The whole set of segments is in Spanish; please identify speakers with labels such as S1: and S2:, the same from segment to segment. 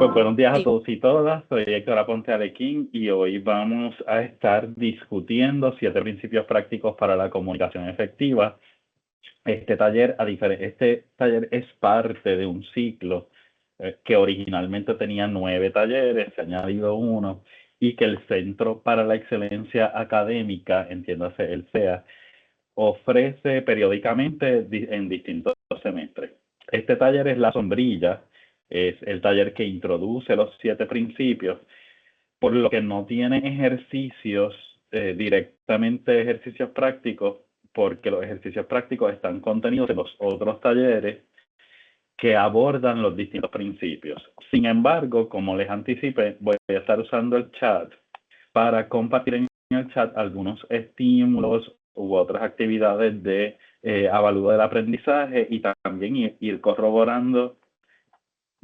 S1: Pues buenos días a
S2: Sí,
S1: todos y todas. Soy Héctor Aponte Alequín y hoy vamos a estar discutiendo 7 principios prácticos para la comunicación efectiva. Este taller es parte de un ciclo que originalmente tenía 9 talleres, se ha añadido uno, y que el Centro para la Excelencia Académica, entiéndase el CEA, ofrece periódicamente en distintos semestres. Este taller es la sombrilla, es el taller que introduce los 7 principios, por lo que no tiene ejercicios, directamente ejercicios prácticos, porque los ejercicios prácticos están contenidos en los otros talleres que abordan los distintos principios. Sin embargo, como les anticipé, voy a estar usando el chat para compartir en el chat algunos estímulos u otras actividades de avalúo del aprendizaje y también ir corroborando,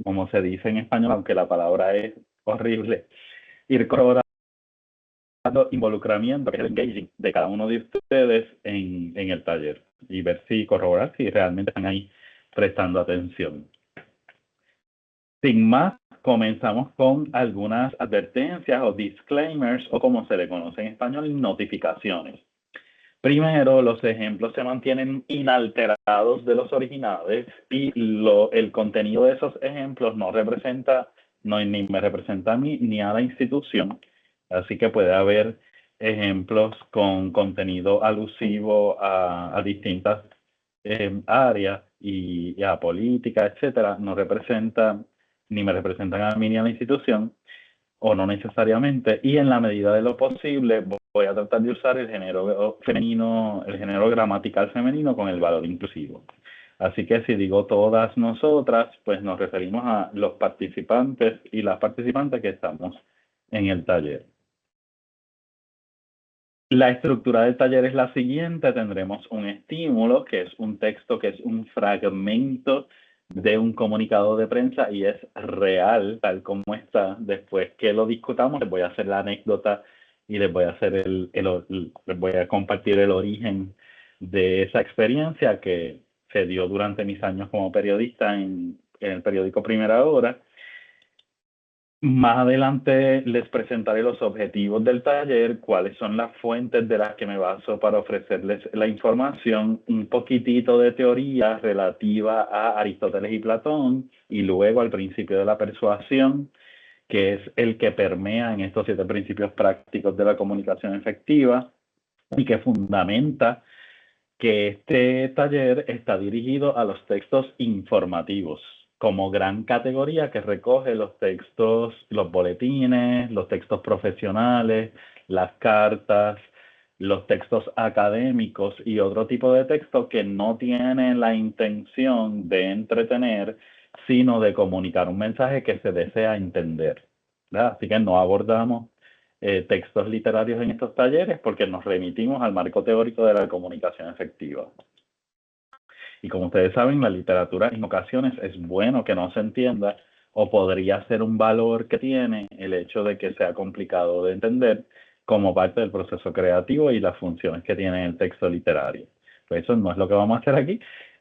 S1: como se dice en español, aunque la palabra es horrible, ir corroborando involucramiento, que es el engaging de cada uno de ustedes en el taller y ver si corroborar si realmente están ahí prestando atención. Sin más, comenzamos con algunas advertencias o disclaimers, o como se le conoce en español, notificaciones. Primero, los ejemplos se mantienen inalterados de los originales y el contenido de esos ejemplos ni me representa a mí ni a la institución. Así que puede haber ejemplos con contenido alusivo a distintas áreas y a política, etcétera. No representa ni me representan a mí ni a la institución, o no necesariamente, y en la medida de lo posible voy a tratar de usar el género femenino, el género gramatical femenino con el valor inclusivo. Así que si digo todas nosotras, pues nos referimos a los participantes y las participantes que estamos en el taller. La estructura del taller es la siguiente. Tendremos un estímulo, que es un texto, que es un fragmento de un comunicado de prensa y es real, tal como está. Después que lo discutamos, les voy a hacer la anécdota y les voy a hacer les voy a compartir el origen de esa experiencia que se dio durante mis años como periodista en el periódico Primera Hora. Más adelante les presentaré los objetivos del taller, cuáles son las fuentes de las que me baso para ofrecerles la información, un poquitito de teoría relativa a Aristóteles y Platón, y luego al principio de la persuasión, que es el que permea en estos 7 principios prácticos de la comunicación efectiva y que fundamenta que este taller está dirigido a los textos informativos como gran categoría que recoge los textos, los boletines, los textos profesionales, las cartas, los textos académicos y otro tipo de textos que no tienen la intención de entretener, sino de comunicar un mensaje que se desea entender, ¿verdad? Así que no abordamos textos literarios en estos talleres porque nos remitimos al marco teórico de la comunicación efectiva. Y como ustedes saben, la literatura en ocasiones es bueno que no se entienda, o podría ser un valor que tiene el hecho de que sea complicado de entender como parte del proceso creativo y las funciones que tiene el texto literario. Pues eso no es lo que vamos a hacer aquí.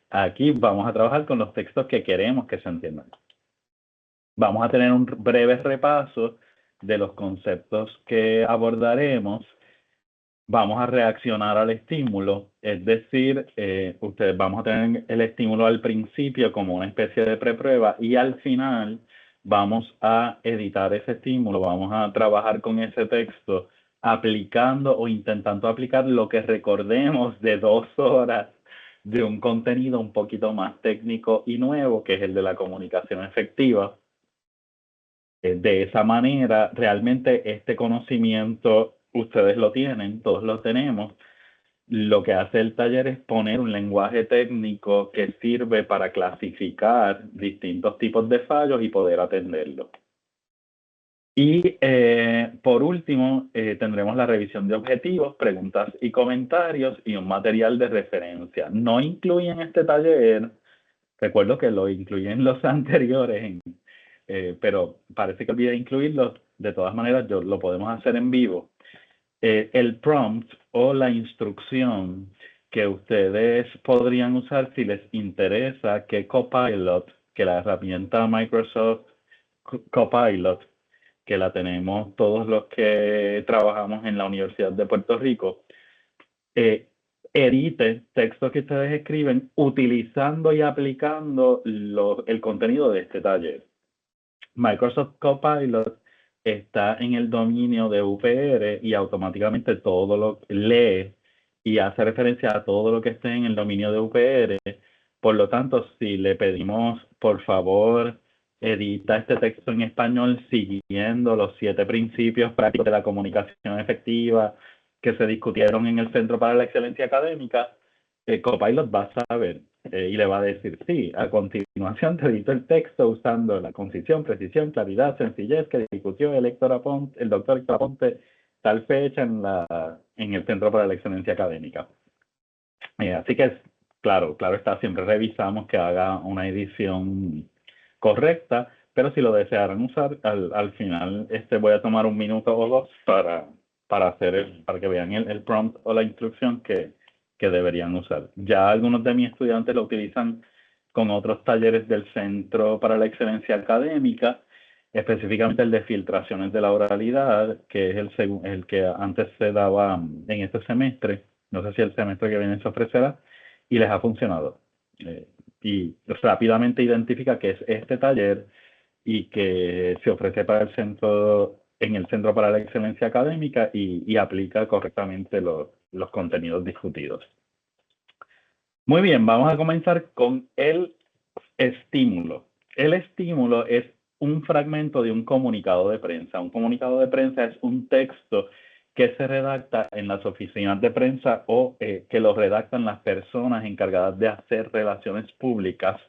S1: Aquí vamos a trabajar con los textos que queremos que se entiendan. Vamos a tener un breve repaso de los conceptos que abordaremos. Vamos a reaccionar al estímulo, es decir, ustedes vamos a tener el estímulo al principio como una especie de preprueba y al final vamos a editar ese estímulo, vamos a trabajar con ese texto aplicando o intentando aplicar lo que recordemos de 2 horas de un contenido un poquito más técnico y nuevo, que es el de la comunicación efectiva. De esa manera, realmente este conocimiento ustedes lo tienen, todos lo tenemos. Lo que hace el taller es poner un lenguaje técnico que sirve para clasificar distintos tipos de fallos y poder atenderlos. Y por último, tendremos la revisión de objetivos, preguntas y comentarios y un material de referencia. No incluyen este taller, recuerdo que lo incluí en los anteriores, pero parece que olvidé incluirlos. De todas maneras, lo podemos hacer en vivo. El prompt o la instrucción que ustedes podrían usar si les interesa que Copilot, que la herramienta Microsoft Copilot, que la tenemos todos los que trabajamos en la Universidad de Puerto Rico, edite textos que ustedes escriben utilizando y aplicando el contenido de este taller. Microsoft Copilot está en el dominio de UPR y automáticamente todo lo lee y hace referencia a todo lo que esté en el dominio de UPR. Por lo tanto, si le pedimos, por favor, edita este texto en español siguiendo los 7 principios prácticos de la comunicación efectiva que se discutieron en el Centro para la Excelencia Académica, Copilot va a saber y le va a decir, sí, a continuación te edito el texto usando la concisión, precisión, claridad, sencillez que discutió el doctor Héctor Aponte tal fecha en el Centro para la Excelencia Académica. Así que, claro está, siempre revisamos que haga una edición correcta, pero si lo desearan usar, al final voy a tomar 1 minuto o 2 para que vean el prompt o la instrucción que deberían usar. Ya algunos de mis estudiantes lo utilizan con otros talleres del Centro para la Excelencia Académica, específicamente el de filtraciones de la oralidad, que es el que antes se daba en este semestre. No sé si el semestre que viene se ofrecerá, y les ha funcionado. Y rápidamente identifica que es este taller y que se ofrece para en el Centro para la Excelencia Académica y aplica correctamente los contenidos discutidos. Muy bien, vamos a comenzar con el estímulo. El estímulo es un fragmento de un comunicado de prensa. Un comunicado de prensa es un texto que se redacta en las oficinas de prensa o que lo redactan las personas encargadas de hacer relaciones públicas,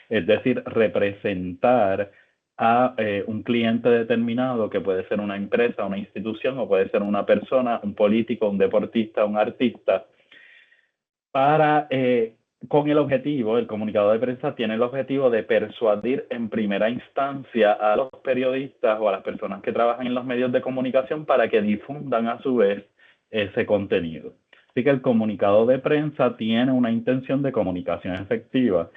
S1: es decir, representar a un cliente determinado, que puede ser una empresa, una institución, o puede ser una persona, un político, un deportista, un artista, con el objetivo, el comunicado de prensa tiene el objetivo de persuadir en primera instancia a los periodistas o a las personas que trabajan en los medios de comunicación para que difundan a su vez ese contenido. Así que el comunicado de prensa tiene una intención de comunicación efectiva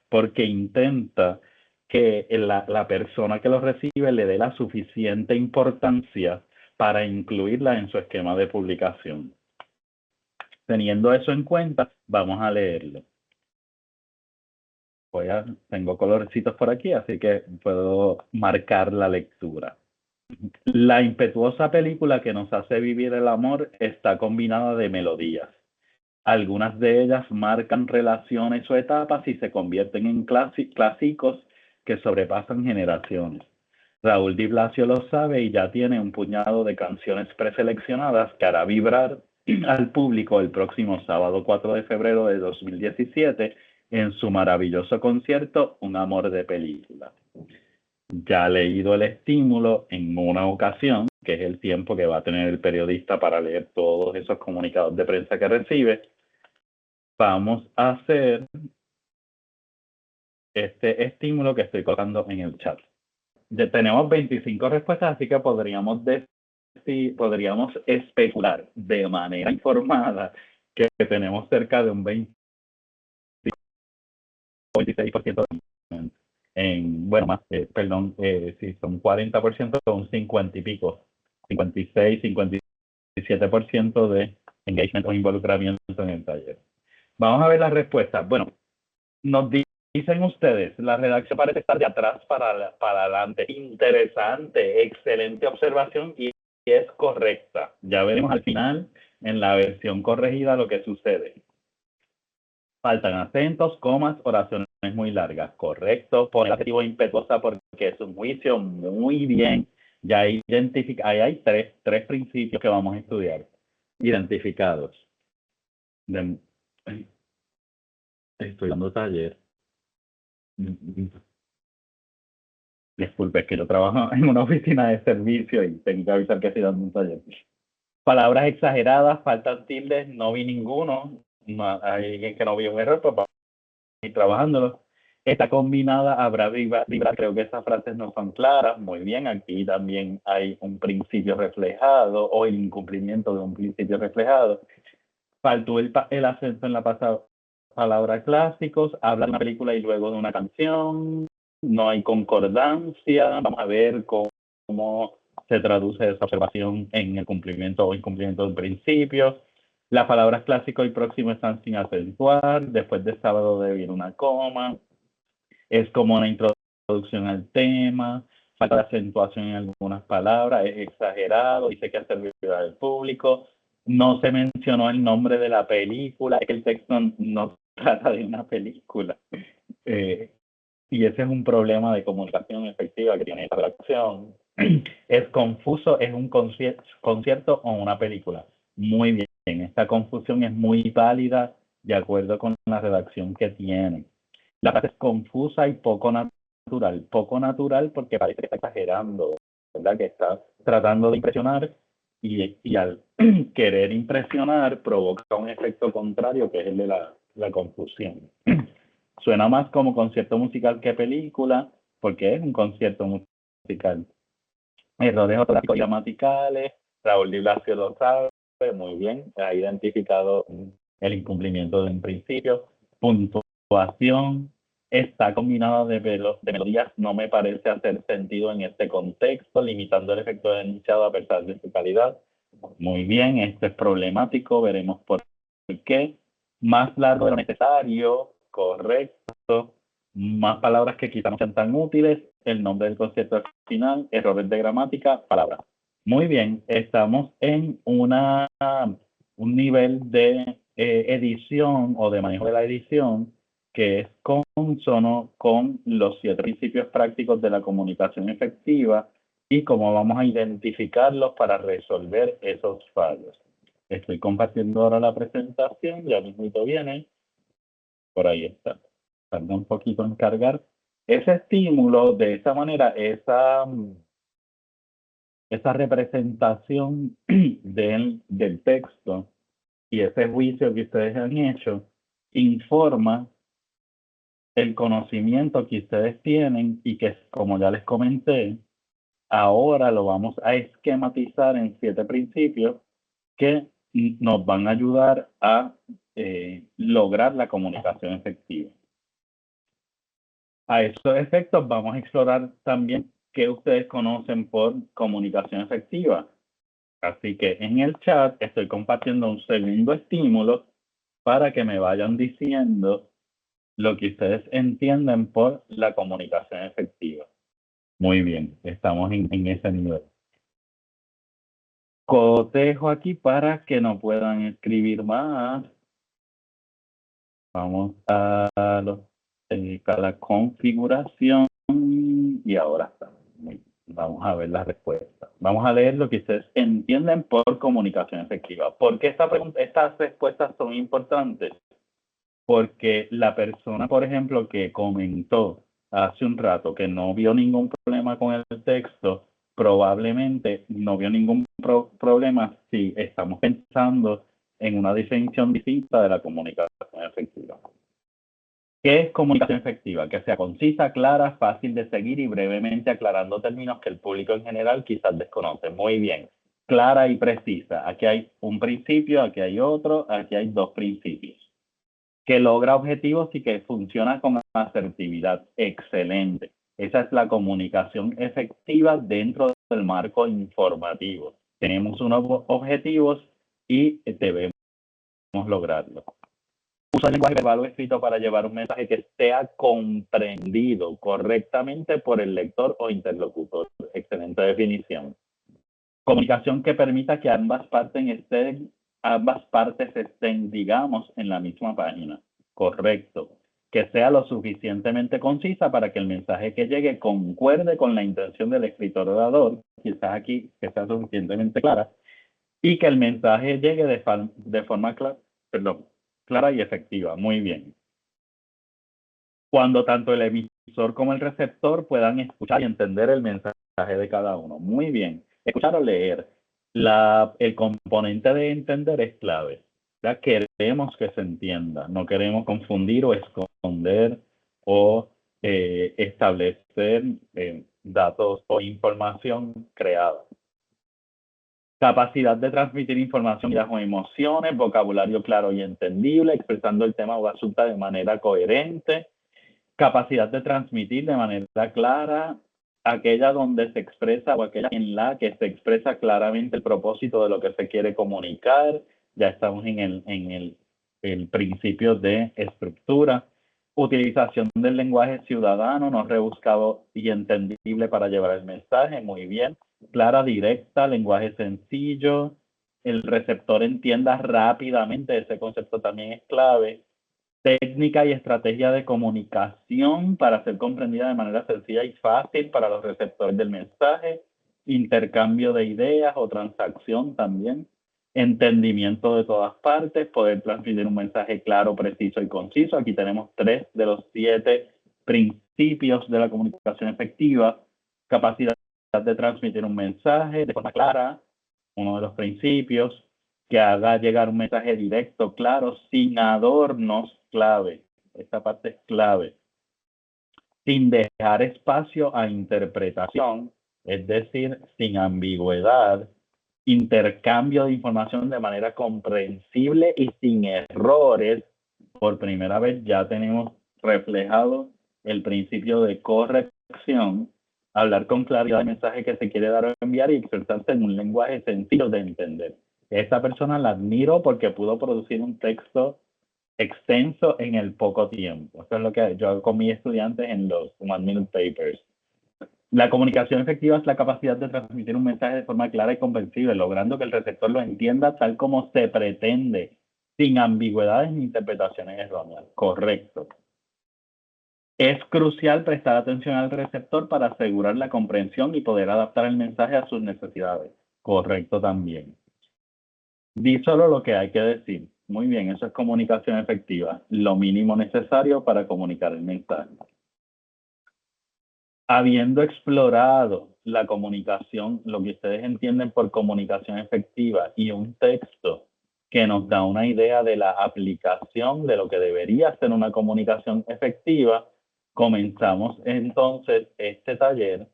S1: porque intenta que la persona que lo recibe le dé la suficiente importancia para incluirla en su esquema de publicación. Teniendo eso en cuenta, vamos a leerlo. Tengo colorcitos por aquí, así que puedo marcar la lectura. La impetuosa película que nos hace vivir el amor está combinada de melodías. Algunas de ellas marcan relaciones o etapas y se convierten en clásicos que sobrepasan generaciones. Raúl Di Blasio lo sabe y ya tiene un puñado de canciones preseleccionadas que hará vibrar al público el próximo sábado 4 de febrero de 2017 en su maravilloso concierto Un amor de película. Ya ha leído el estímulo en una ocasión, que es el tiempo que va a tener el periodista para leer todos esos comunicados de prensa que recibe. Vamos a hacer este estímulo que estoy colocando en el chat. Ya tenemos 25 respuestas, así que podríamos especular de manera informada que tenemos cerca de un 26% si son 40%, son 50 y pico, 56, 57% de engagement o involucramiento en el taller. Vamos a ver las respuestas. Bueno, nos dicen ustedes, la redacción parece estar de atrás para adelante. Interesante, excelente observación y es correcta. Ya veremos al final, en la versión corregida, lo que sucede. Faltan acentos, comas, oraciones muy largas. Correcto. Pon el adjetivo impetuosa porque es un juicio. Muy bien. Ya ahí hay tres principios que vamos a estudiar. Identificados. Estoy dando taller. Disculpe, es que yo trabajo en una oficina de servicio y tengo que avisar que estoy dando un taller. Palabras exageradas, faltan tildes, no vi ninguno. No, hay alguien que no vio un error, pues vamos a ir trabajándolo. Está combinada, habrá vibrar. Creo que esas frases no son claras. Muy bien, aquí también hay un principio reflejado o el incumplimiento de un principio reflejado. Faltó el acento en la palabra clásicos, habla de una película y luego de una canción. no hay concordancia, vamos a ver cómo se traduce esa observación en el cumplimiento o incumplimiento del principio. Las palabras clásico y próximo están sin acentuar, después de sábado debe ir una coma, es como una introducción al tema, falta de acentuación en algunas palabras, es exagerado, dice que hace servirá al público, no se mencionó el nombre de la película, es que el texto no trata de una película. Y ese es un problema de comunicación efectiva que tiene esta redacción. Es confuso, es un concierto o una película. Muy bien, esta confusión es muy válida de acuerdo con la redacción que tiene. La frase es confusa y poco natural porque parece que está exagerando, ¿verdad? Que está tratando de impresionar y al querer impresionar provoca un efecto contrario que es el de la confusión. Suena más como concierto musical que película, porque es un concierto musical. Errores ortográficos y gramaticales, Raúl Di Blasio lo sabe muy bien, ha identificado el incumplimiento de un principio. Puntuación está combinado de melodías, no me parece hacer sentido en este contexto, limitando el efecto de enunciado a pesar de su calidad. Muy bien, esto es problemático, veremos por qué. Más largo de lo necesario, correcto. Más palabras que quizás no sean tan útiles, el nombre del concierto al final, errores de gramática, palabras. Muy bien, estamos en un nivel de edición o de manejo de la edición que es consono con los 7 principios prácticos de la comunicación efectiva y cómo vamos a identificarlos para resolver esos fallos. Estoy compartiendo ahora la presentación, ya mismito viene, por ahí está. Tarda un poquito en cargar. Ese estímulo, de esa manera, esa representación del texto y ese juicio que ustedes han hecho, informa el conocimiento que ustedes tienen y que, como ya les comenté, ahora lo vamos a esquematizar en 7 principios que nos van a ayudar a lograr la comunicación efectiva. A esos efectos vamos a explorar también qué ustedes conocen por comunicación efectiva. Así que en el chat estoy compartiendo un segundo estímulo para que me vayan diciendo lo que ustedes entienden por la comunicación efectiva. Muy bien, estamos en ese nivel. Cotejo aquí para que no puedan escribir más. Vamos a la configuración y ahora está. Vamos a ver las respuestas. Vamos a leer lo que ustedes entienden por comunicación efectiva. ¿Por qué estas respuestas son importantes? Porque la persona, por ejemplo, que comentó hace un rato que no vio ningún problema con el texto, probablemente no vio ningún problema si estamos pensando en una definición distinta de la comunicación efectiva. ¿Qué es comunicación efectiva? Que sea concisa, clara, fácil de seguir y brevemente aclarando términos que el público en general quizás desconoce. Muy bien. Clara y precisa. Aquí hay un principio, aquí hay otro, aquí hay 2 principios. Que logra objetivos y que funciona con asertividad. Excelente. Esa es la comunicación efectiva dentro del marco informativo. Tenemos unos objetivos y debemos lograrlo. Usa el lenguaje verbal o escrito para llevar un mensaje que sea comprendido correctamente por el lector o interlocutor. Excelente definición. Comunicación que permita que ambas partes estén, digamos, en la misma página. Correcto. Que sea lo suficientemente concisa para que el mensaje que llegue concuerde con la intención del escritor o orador, quizás aquí que sea suficientemente clara, y que el mensaje llegue de forma clara y efectiva. Muy bien. Cuando tanto el emisor como el receptor puedan escuchar y entender el mensaje de cada uno. Muy bien. Escuchar o leer. El componente de entender es clave. Ya queremos que se entienda. No queremos confundir o esconder o establecer datos o información creada. Capacidad de transmitir información bajo emociones, vocabulario claro y entendible, expresando el tema o asunto de manera coherente, Capacidad de transmitir de manera clara, aquella donde se expresa o aquella en la que se expresa claramente el propósito de lo que se quiere comunicar. Ya estamos en el principio de estructura. Utilización del lenguaje ciudadano, no rebuscado y entendible para llevar el mensaje, muy bien. Clara, directa, lenguaje sencillo, el receptor entienda rápidamente, ese concepto también es clave. Técnica y estrategia de comunicación para ser comprendida de manera sencilla y fácil para los receptores del mensaje. Intercambio de ideas o transacción también. Entendimiento de todas partes, poder transmitir un mensaje claro, preciso y conciso. Aquí tenemos 3 de los 7 principios de la comunicación efectiva. Capacidad de transmitir un mensaje de forma clara, uno de los principios. Que haga llegar un mensaje directo, claro, sin adornos, clave. Esta parte es clave. Sin dejar espacio a interpretación, es decir, sin ambigüedad. Intercambio de información de manera comprensible y sin errores. Por primera vez ya tenemos reflejado el principio de corrección. Hablar con claridad del mensaje que se quiere dar o enviar y expresarse en un lenguaje sencillo de entender. Esta persona la admiro porque pudo producir un texto extenso en el poco tiempo. Eso es lo que yo hago con mis estudiantes en los one-minute papers. La comunicación efectiva es la capacidad de transmitir un mensaje de forma clara y comprensible, logrando que el receptor lo entienda tal como se pretende, sin ambigüedades ni interpretaciones erróneas. Correcto. Es crucial prestar atención al receptor para asegurar la comprensión y poder adaptar el mensaje a sus necesidades. Correcto también. Di solo lo que hay que decir. Muy bien, eso es comunicación efectiva. Lo mínimo necesario para comunicar el mensaje. Habiendo explorado la comunicación, lo que ustedes entienden por comunicación efectiva y un texto que nos da una idea de la aplicación de lo que debería ser una comunicación efectiva, comenzamos entonces este taller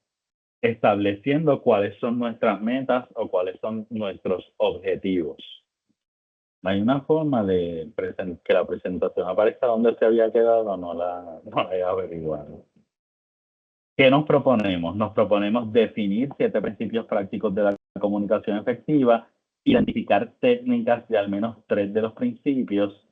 S1: estableciendo cuáles son nuestras metas o cuáles son nuestros objetivos. Hay una forma de que la presentación aparezca donde se había quedado, no la he averiguado. ¿Qué nos proponemos? Nos proponemos definir 7 principios prácticos de la comunicación efectiva, identificar técnicas de al menos 3 de los principios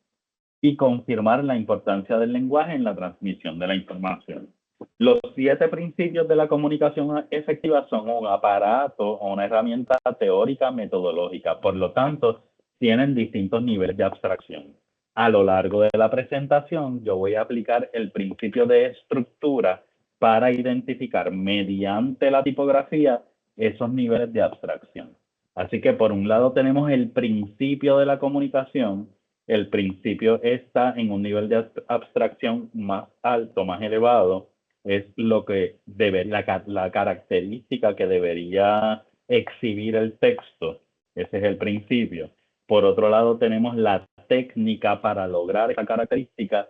S1: y confirmar la importancia del lenguaje en la transmisión de la información. Los 7 principios de la comunicación efectiva son un aparato o una herramienta teórica metodológica, por lo tanto, tienen distintos niveles de abstracción. A lo largo de la presentación, yo voy a aplicar el principio de estructura para identificar mediante la tipografía esos niveles de abstracción. Así que por un lado tenemos el principio de la comunicación. El principio está en un nivel de abstracción más alto, más elevado. Es lo que debe, la característica que debería exhibir el texto. Ese es el principio. Por otro lado tenemos la técnica para lograr esa característica,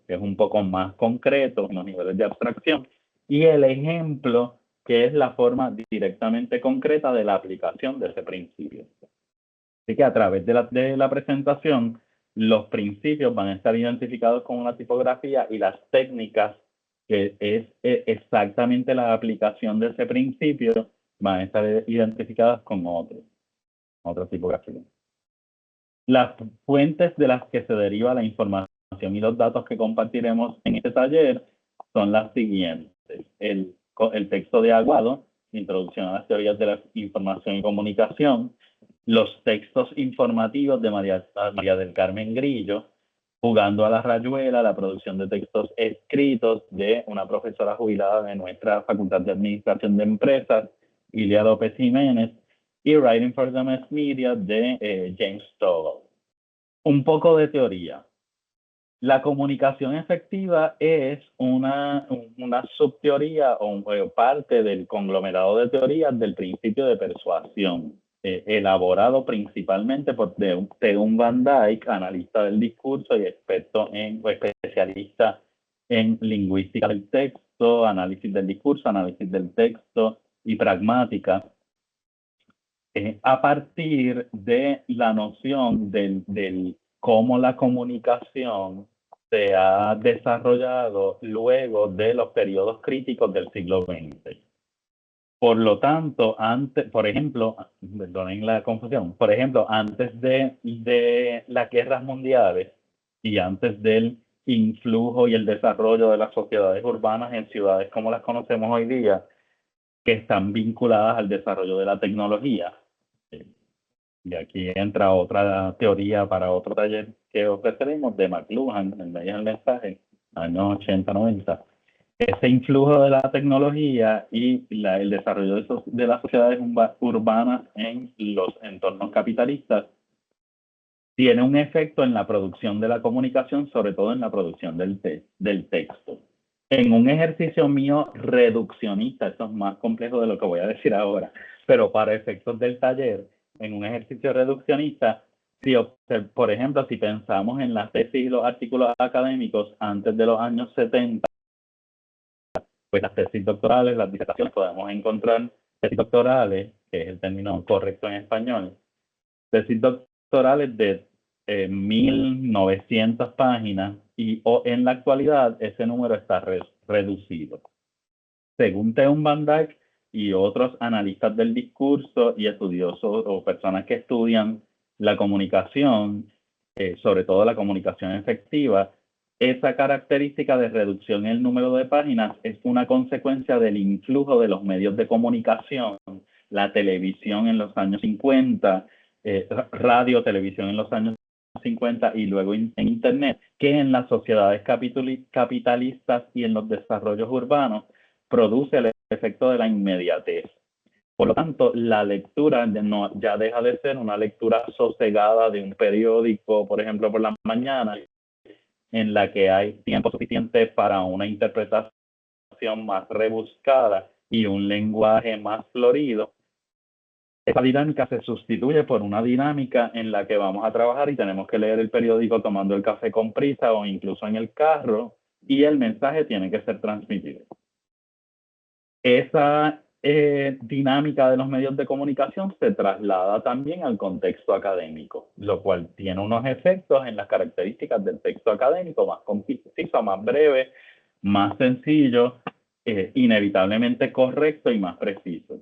S1: que es un poco más concreto en los niveles de abstracción. Y el ejemplo, que es la forma directamente concreta de la aplicación de ese principio. Así que a través de la presentación, los principios van a estar identificados con una tipografía y las técnicas, que es exactamente la aplicación de ese principio, van a estar identificadas con otra tipografía. Las fuentes de las que se deriva la información y los datos que compartiremos en este taller son las siguientes. El texto de Aguado, Introducción a las teorías de la información y comunicación, los textos informativos de María del Carmen Grillo, Jugando a la Rayuela, la producción de textos escritos de una profesora jubilada de nuestra Facultad de Administración de Empresas, Ilia López Jiménez, y Writing for the Mass Media de James Stovall. Un poco de teoría. La comunicación efectiva es una subteoría o parte del conglomerado de teorías del principio de persuasión, elaborado principalmente por Teun Van Dyke, analista del discurso y especialista en lingüística del texto, análisis del discurso, análisis del texto y pragmática, a partir de la noción del cómo la comunicación se ha desarrollado luego de los periodos críticos del siglo XX. Por lo tanto, antes, por ejemplo, perdonen la confusión, por ejemplo, antes de las guerras mundiales y antes del influjo y el desarrollo de las sociedades urbanas en ciudades como las conocemos hoy día, que están vinculadas al desarrollo de la tecnología. Y aquí entra otra teoría para otro taller que ofreceremos de McLuhan, en el mensaje, años 80, 90. Ese influjo de la tecnología y el desarrollo de las sociedades urbanas en los entornos capitalistas tiene un efecto en la producción de la comunicación, sobre todo en la producción del texto. En un ejercicio mío reduccionista, esto es más complejo de lo que voy a decir ahora, pero para efectos del taller, en un ejercicio reduccionista, si, por ejemplo, si pensamos en las tesis y los artículos académicos antes de los años 70, pues las tesis doctorales, las disertaciones, podemos encontrar tesis doctorales, que es el término correcto en español, tesis doctorales de 1900 páginas y en la actualidad ese número está reducido. Según Teun Van Dyke y otros analistas del discurso y estudiosos o personas que estudian la comunicación, sobre todo la comunicación efectiva, esa característica de reducción en el número de páginas es una consecuencia del influjo de los medios de comunicación, la televisión en los años 50, radio, televisión en los años 50 y luego en Internet, que en las sociedades capitalistas y en los desarrollos urbanos produce el efecto de la inmediatez. Por lo tanto, la lectura ya deja de ser una lectura sosegada de un periódico, por ejemplo, por la mañana, en la que hay tiempo suficiente para una interpretación más rebuscada y un lenguaje más florido. Esa dinámica se sustituye por una dinámica en la que vamos a trabajar y tenemos que leer el periódico tomando el café con prisa o incluso en el carro, y el mensaje tiene que ser transmitido. Esa dinámica de los medios de comunicación se traslada también al contexto académico, lo cual tiene unos efectos en las características del texto académico, más conciso, más breve, más sencillo, inevitablemente correcto y más preciso.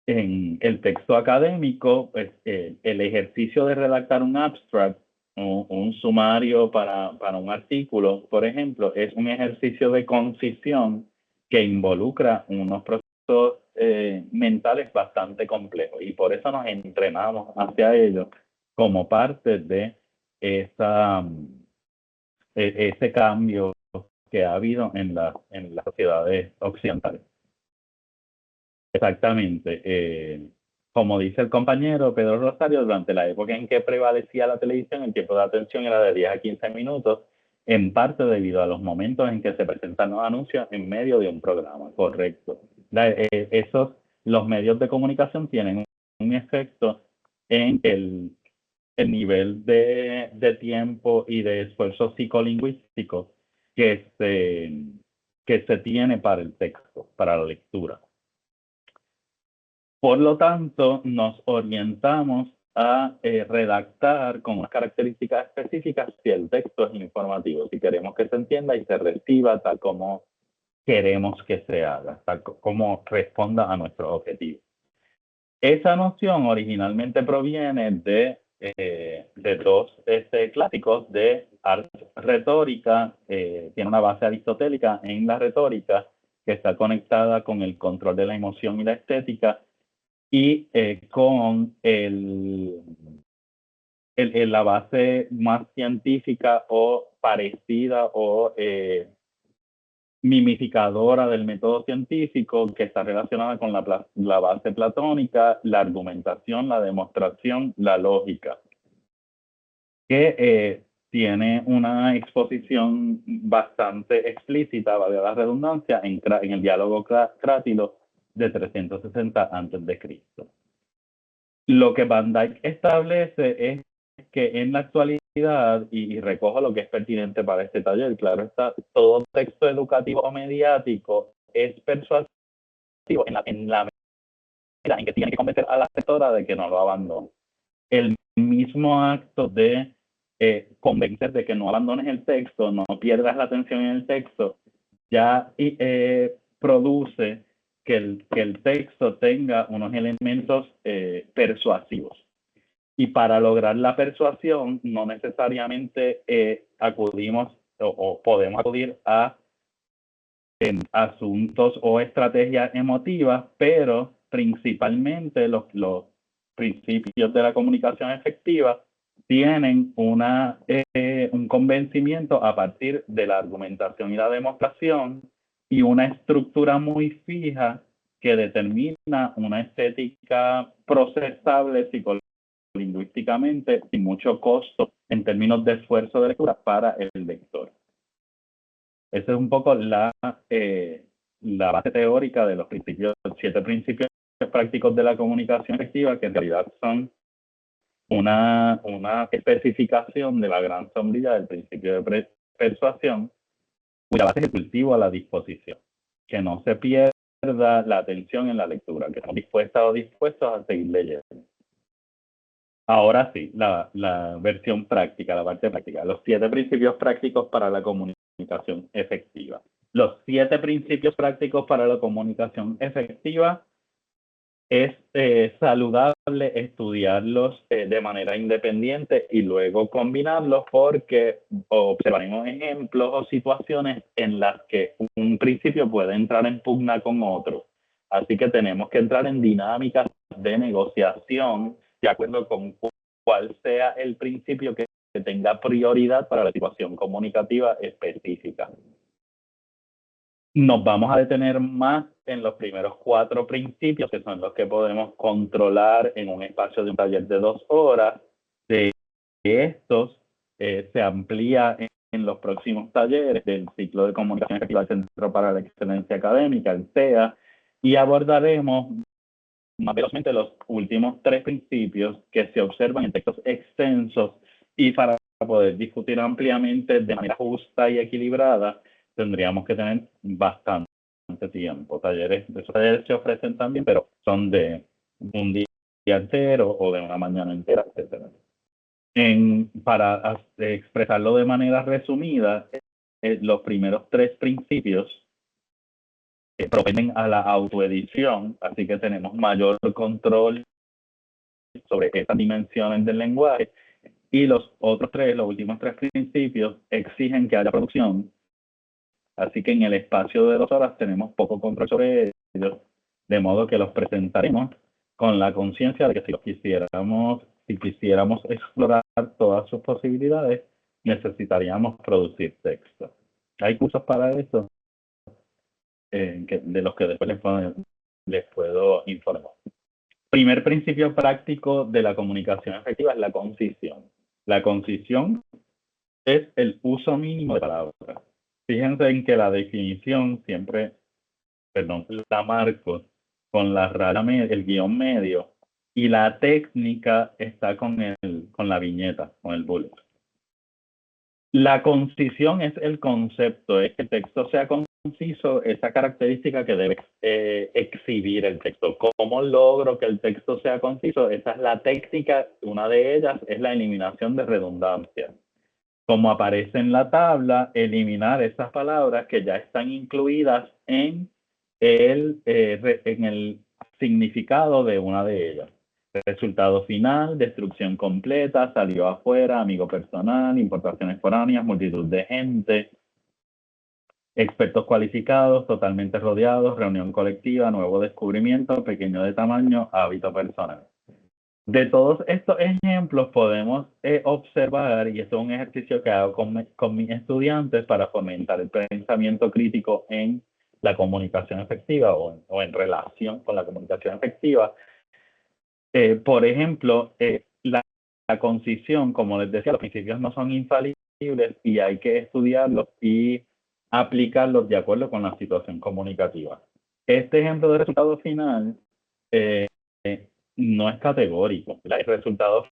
S1: En el texto académico, pues, el ejercicio de redactar un abstract, un sumario para un artículo, por ejemplo, es un ejercicio de concisión que involucra unos procesos mentales bastante complejos, y por eso nos entrenamos hacia ello como parte de ese cambio que ha habido en las sociedades occidentales. Exactamente. Como dice el compañero Pedro Rosario, durante la época en que prevalecía la televisión, el tiempo de atención era de 10 a 15 minutos, en parte debido a los momentos en que se presentan los anuncios en medio de un programa. Correcto. Los medios de comunicación tienen un efecto en el nivel de tiempo y de esfuerzo psicolingüístico que se tiene para el texto, para la lectura. Por lo tanto, nos orientamos a redactar con unas características específicas si el texto es informativo, si queremos que se entienda y se reciba tal como queremos que se haga, tal como responda a nuestro objetivo. Esa noción originalmente proviene de dos clásicos de retórica, tiene una base aristotélica en la retórica que está conectada con el control de la emoción y la estética, y con la base más científica o parecida o mimificadora del método científico, que está relacionada con la base platónica, la argumentación, la demostración, la lógica, que tiene una exposición bastante explícita, valga la redundancia, en el diálogo crátilo de 360 a.C. Lo que Van Dyke establece es que en la actualidad, y recojo lo que es pertinente para este taller, claro está, todo texto educativo o mediático es persuasivo en la medida en que tiene que convencer a la lectora de que no lo abandone. El mismo acto de convencer de que no abandones el texto, no pierdas la atención en el texto, ya produce que el texto tenga unos elementos persuasivos. Y para lograr la persuasión, no necesariamente acudimos o podemos acudir a asuntos o estrategias emotivas, pero principalmente los principios de la comunicación efectiva tienen un convencimiento a partir de la argumentación y la demostración y una estructura muy fija que determina una estética procesable psicolingüísticamente sin mucho costo en términos de esfuerzo de lectura para el lector. Esa es un poco la base teórica de los 7 principios prácticos de la comunicación efectiva, que en realidad son una especificación de la gran sombrilla del principio de persuasión, cuya base es el cultivo a la disposición, que no se pierda la atención en la lectura, que estamos dispuestas o dispuestos a seguir leyendo. Ahora sí, la versión práctica, la parte práctica, los 7 principios prácticos para la comunicación efectiva. Los 7 principios prácticos para la comunicación efectiva es saludable estudiarlos de manera independiente y luego combinarlos, porque observaremos ejemplos o situaciones en las que un principio puede entrar en pugna con otro. Así que tenemos que entrar en dinámicas de negociación de acuerdo con cuál sea el principio que tenga prioridad para la situación comunicativa específica. Nos vamos a detener más en los primeros 4 principios, que son los que podemos controlar en un espacio de un taller de 2 horas. De estos se amplía en los próximos talleres del ciclo de comunicación efectiva del Centro para la Excelencia Académica, el CEA, y abordaremos más velozmente los últimos 3 principios que se observan en textos extensos, y para poder discutir ampliamente de manera justa y equilibrada tendríamos que tener bastante tiempo. Esos talleres se ofrecen también, pero son de un día entero o de una mañana entera, etc. Para expresarlo de manera resumida, los primeros 3 principios propenden a la autoedición, así que tenemos mayor control sobre esas dimensiones del lenguaje, y los últimos 3 principios exigen que haya producción, así que en el espacio de 2 horas tenemos poco control sobre ellos, de modo que los presentaremos con la conciencia de que si quisiéramos explorar todas sus posibilidades, necesitaríamos producir texto. Hay cursos para eso, de los que después les puedo informar. Primer principio práctico de la comunicación efectiva es la concisión. La concisión es el uso mínimo de palabras. Fíjense en que la definición la marco con la raya, el guión medio, y la técnica está con la viñeta, con el bullet. La concisión es el concepto, es que el texto sea conciso, esa característica que debe exhibir el texto. ¿Cómo logro que el texto sea conciso? Esa es la técnica. Una de ellas es la eliminación de redundancia. Como aparece en la tabla, eliminar esas palabras que ya están incluidas en el significado de una de ellas. Resultado final, destrucción completa, salió afuera, amigo personal, importaciones foráneas, multitud de gente, expertos cualificados, totalmente rodeados, reunión colectiva, nuevo descubrimiento, pequeño de tamaño, hábito personal. De todos estos ejemplos podemos observar, y esto es un ejercicio que hago con mis estudiantes para fomentar el pensamiento crítico en la comunicación efectiva o en relación con la comunicación efectiva. Por ejemplo, la concisión, como les decía, los principios no son infalibles y hay que estudiarlos y aplicarlos de acuerdo con la situación comunicativa. Este ejemplo de resultado final no es categórico. El resultado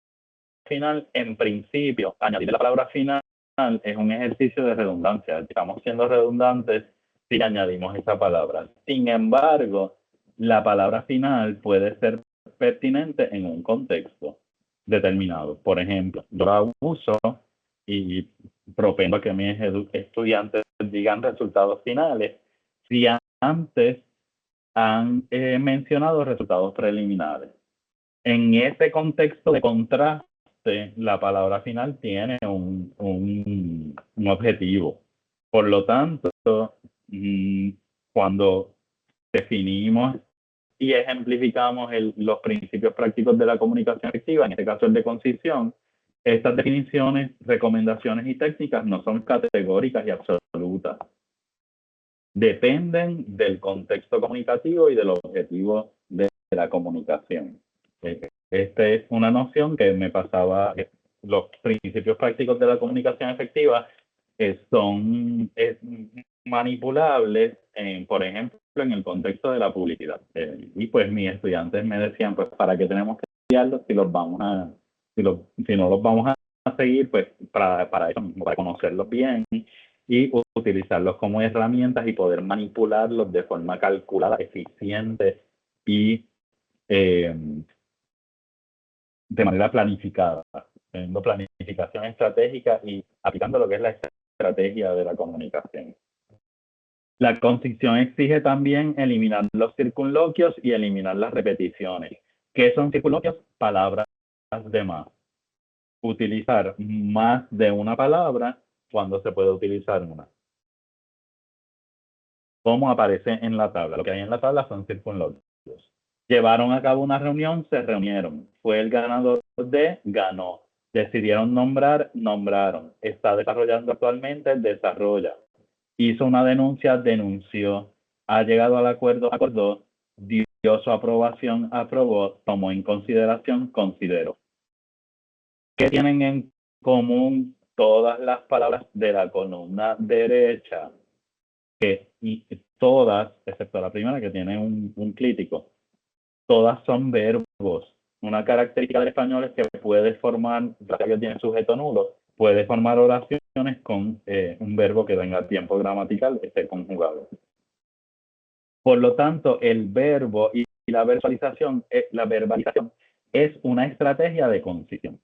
S1: final, en principio, añadir la palabra final es un ejercicio de redundancia. Estamos siendo redundantes si añadimos esa palabra. Sin embargo, la palabra final puede ser pertinente en un contexto determinado. Por ejemplo, yo la uso y propongo que mis estudiantes digan resultados finales si antes han mencionado resultados preliminares. En ese contexto de contraste, la palabra final tiene un objetivo. Por lo tanto, cuando definimos y ejemplificamos los principios prácticos de la comunicación efectiva, en este caso el de concisión, estas definiciones, recomendaciones y técnicas no son categóricas y absolutas. Dependen del contexto comunicativo y del objetivo de la comunicación. Esta es una noción que me pasaba. Los principios prácticos de la comunicación efectiva son manipulables, por ejemplo, en el contexto de la publicidad. Y pues mis estudiantes me decían, pues, ¿para qué tenemos que estudiarlos si si no los vamos a seguir? Pues para eso, para conocerlos bien y utilizarlos como herramientas y poder manipularlos de forma calculada, eficiente y de manera planificada, teniendo planificación estratégica y aplicando lo que es la estrategia de la comunicación. La concisión exige también eliminar los circunloquios y eliminar las repeticiones. ¿Qué son circunloquios? Palabras de más. Utilizar más de una palabra cuando se puede utilizar una. Como aparece en la tabla. Lo que hay en la tabla son circunloquios. Llevaron a cabo una reunión, se reunieron. Fue el ganador de, ganó. Decidieron nombrar, nombraron. Está desarrollando actualmente, desarrolla. Hizo una denuncia, denunció. Ha llegado al acuerdo, acordó. Dio su aprobación, aprobó. Tomó en consideración, consideró. ¿Qué tienen en común todas las palabras de la columna derecha? Y todas, excepto la primera que tiene un clítico, todas son verbos. Una característica del español es que puede formar, ya que tiene sujeto nulo, puede formar oraciones con un verbo que tenga tiempo gramatical, esté conjugado. Por lo tanto, el verbo y la verbalización es una estrategia de concisión.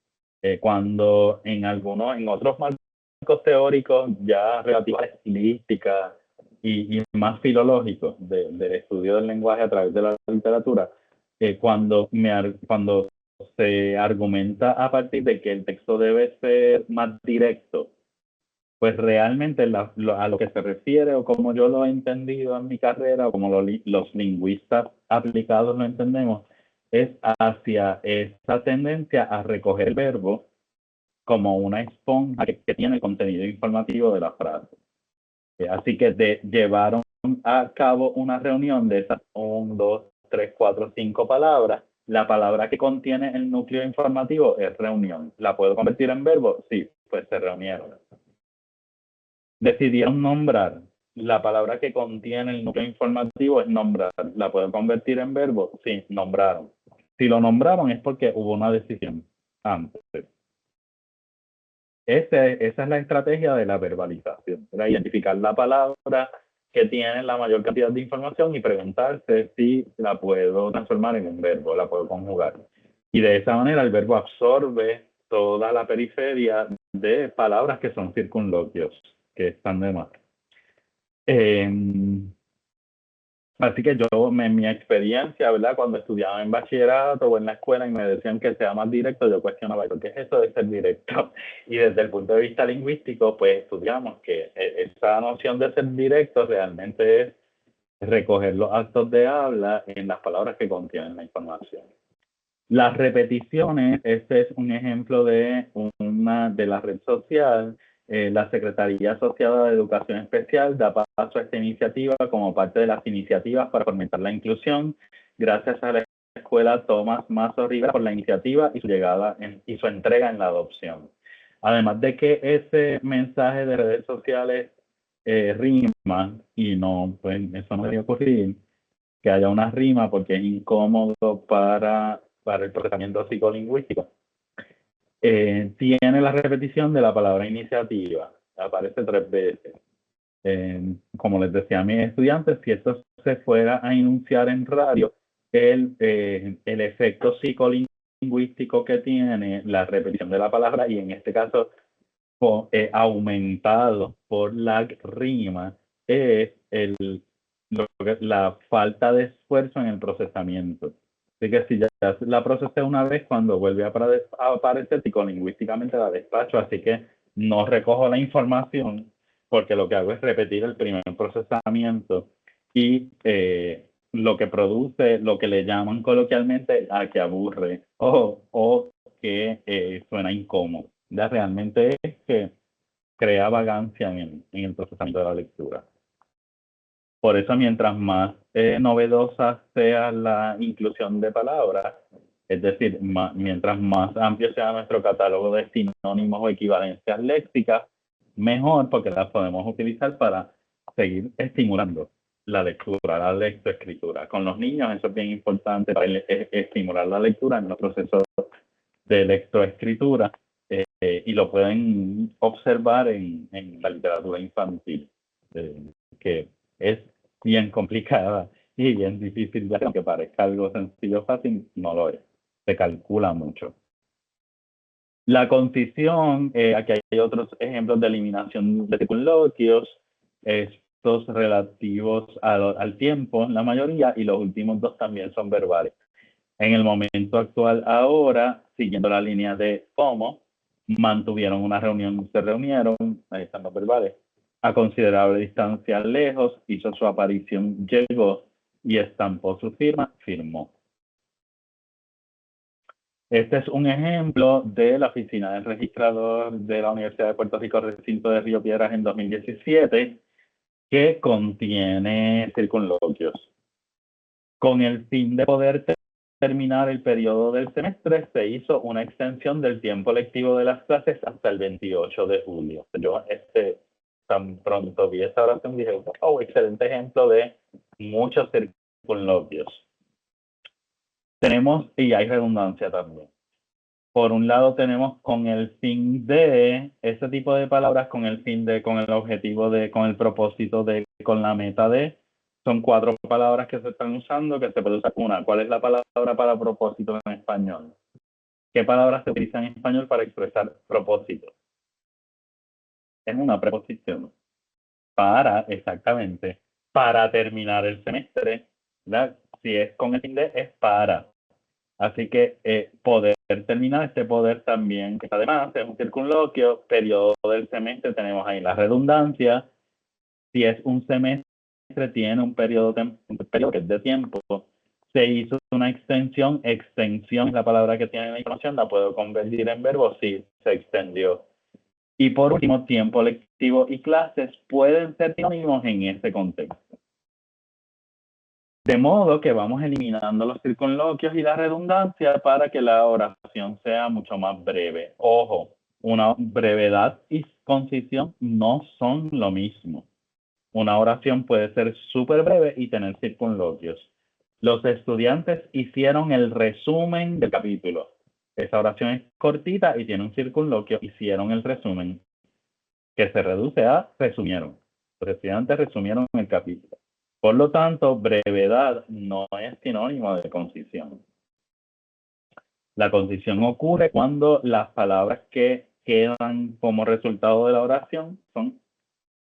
S1: Cuando en otros marcos teóricos ya relativos a la estilística y más filológicos del estudio del lenguaje a través de la literatura, cuando se argumenta a partir de que el texto debe ser más directo, pues realmente a lo que se refiere, o como yo lo he entendido en mi carrera, o como los lingüistas aplicados lo entendemos, es hacia esa tendencia a recoger el verbo como una esponja que tiene el contenido informativo de la frase. Así que llevaron a cabo una reunión de esas 1, 2, 3, 4, 5 palabras. La palabra que contiene el núcleo informativo es reunión. ¿La puedo convertir en verbo? Sí, pues se reunieron. Decidieron nombrar. La palabra que contiene el núcleo informativo es nombrar. ¿La puedo convertir en verbo? Sí, nombraron. Si lo nombraron es porque hubo una decisión antes. Esa es la estrategia de la verbalización, ¿verdad? Identificar la palabra que tiene la mayor cantidad de información y preguntarse si la puedo transformar en un verbo, la puedo conjugar. Y de esa manera el verbo absorbe toda la periferia de palabras que son circunloquios, que están de más. Así que en mi experiencia, ¿verdad? Cuando estudiaba en bachillerato o en la escuela y me decían que sea más directo, yo cuestionaba, ¿qué es eso de ser directo? Y desde el punto de vista lingüístico, pues estudiamos que esa noción de ser directo realmente es recoger los actos de habla en las palabras que contienen la información. Las repeticiones, este es un ejemplo de la red social. La Secretaría Asociada de Educación Especial da paso a esta iniciativa como parte de las iniciativas para fomentar la inclusión. Gracias a la escuela Tomás Mazo Rivera por la iniciativa y su llegada y su entrega en la adopción. Además de que ese mensaje de redes sociales rima, y no, pues eso no debería ocurrir, que haya una rima porque es incómodo para el procesamiento psicolingüístico. Tiene la repetición de la palabra iniciativa, aparece 3 veces. Como les decía a mis estudiantes, si esto se fuera a enunciar en radio, el efecto psicolingüístico que tiene la repetición de la palabra, y en este caso aumentado por la rima es la falta de esfuerzo en el procesamiento. Así que si ya la procesé una vez, cuando vuelve a aparecer, psicolingüísticamente la despacho, así que no recojo la información porque lo que hago es repetir el primer procesamiento y lo que produce, lo que le llaman coloquialmente a que aburre o que suena incómodo. Ya realmente es que crea vagancia en el procesamiento de la lectura. Por eso, mientras más novedosa sea la inclusión de palabras, es decir, mientras más amplio sea nuestro catálogo de sinónimos o equivalencias léxicas, mejor, porque las podemos utilizar para seguir estimulando la lectura, la lectoescritura. Con los niños eso es bien importante para estimular la lectura en los procesos de lectoescritura y lo pueden observar en la literatura infantil, que es bien complicada y bien difícil de hacer, aunque parezca algo sencillo o fácil, no lo es. Se calcula mucho. La concisión, aquí hay otros ejemplos de eliminación de circunloquios, estos relativos al tiempo, la mayoría, y los últimos dos también son verbales. En el momento actual, ahora, siguiendo la línea de cómo, mantuvieron una reunión, se reunieron, ahí están los verbales, a considerable distancia lejos, hizo su aparición, llegó y estampó su firma, firmó. Este es un ejemplo de la oficina del registrador de la Universidad de Puerto Rico, recinto de Río Piedras en 2017, que contiene circunloquios. Con el fin de poder terminar el periodo del semestre, se hizo una extensión del tiempo lectivo de las clases hasta el 28 de julio. Yo tan pronto vi esta oración dije, oh, excelente ejemplo de muchos circunloquios. Tenemos, y hay redundancia también. Por un lado tenemos con el fin de, ese tipo de palabras con el fin de, con el objetivo de, con el propósito de, con la meta de. Son 4 palabras que se están usando, que se puede usar una. ¿Cuál es la palabra para propósito en español? ¿Qué palabras se utilizan en español para expresar propósito? Es una preposición. Para, exactamente. Para terminar el semestre, ¿verdad? Si es con el fin de, es para. Así que poder terminar, este poder también, además es un circunloquio, periodo del semestre, tenemos ahí la redundancia. Si es un semestre, tiene un periodo que es de tiempo. Se hizo una extensión es la palabra que tiene la información, la puedo convertir en verbo, sí, se extendió. Y por último, tiempo lectivo y clases pueden ser sinónimos en este contexto. De modo que vamos eliminando los circunloquios y la redundancia para que la oración sea mucho más breve. Ojo, una brevedad y concisión no son lo mismo. Una oración puede ser súper breve y tener circunloquios. Los estudiantes hicieron el resumen del capítulo. Esa oración es cortita y tiene un circunloquio. Hicieron el resumen, que se reduce a resumieron. Los estudiantes resumieron el capítulo. Por lo tanto, brevedad no es sinónimo de concisión. La concisión ocurre cuando las palabras que quedan como resultado de la oración son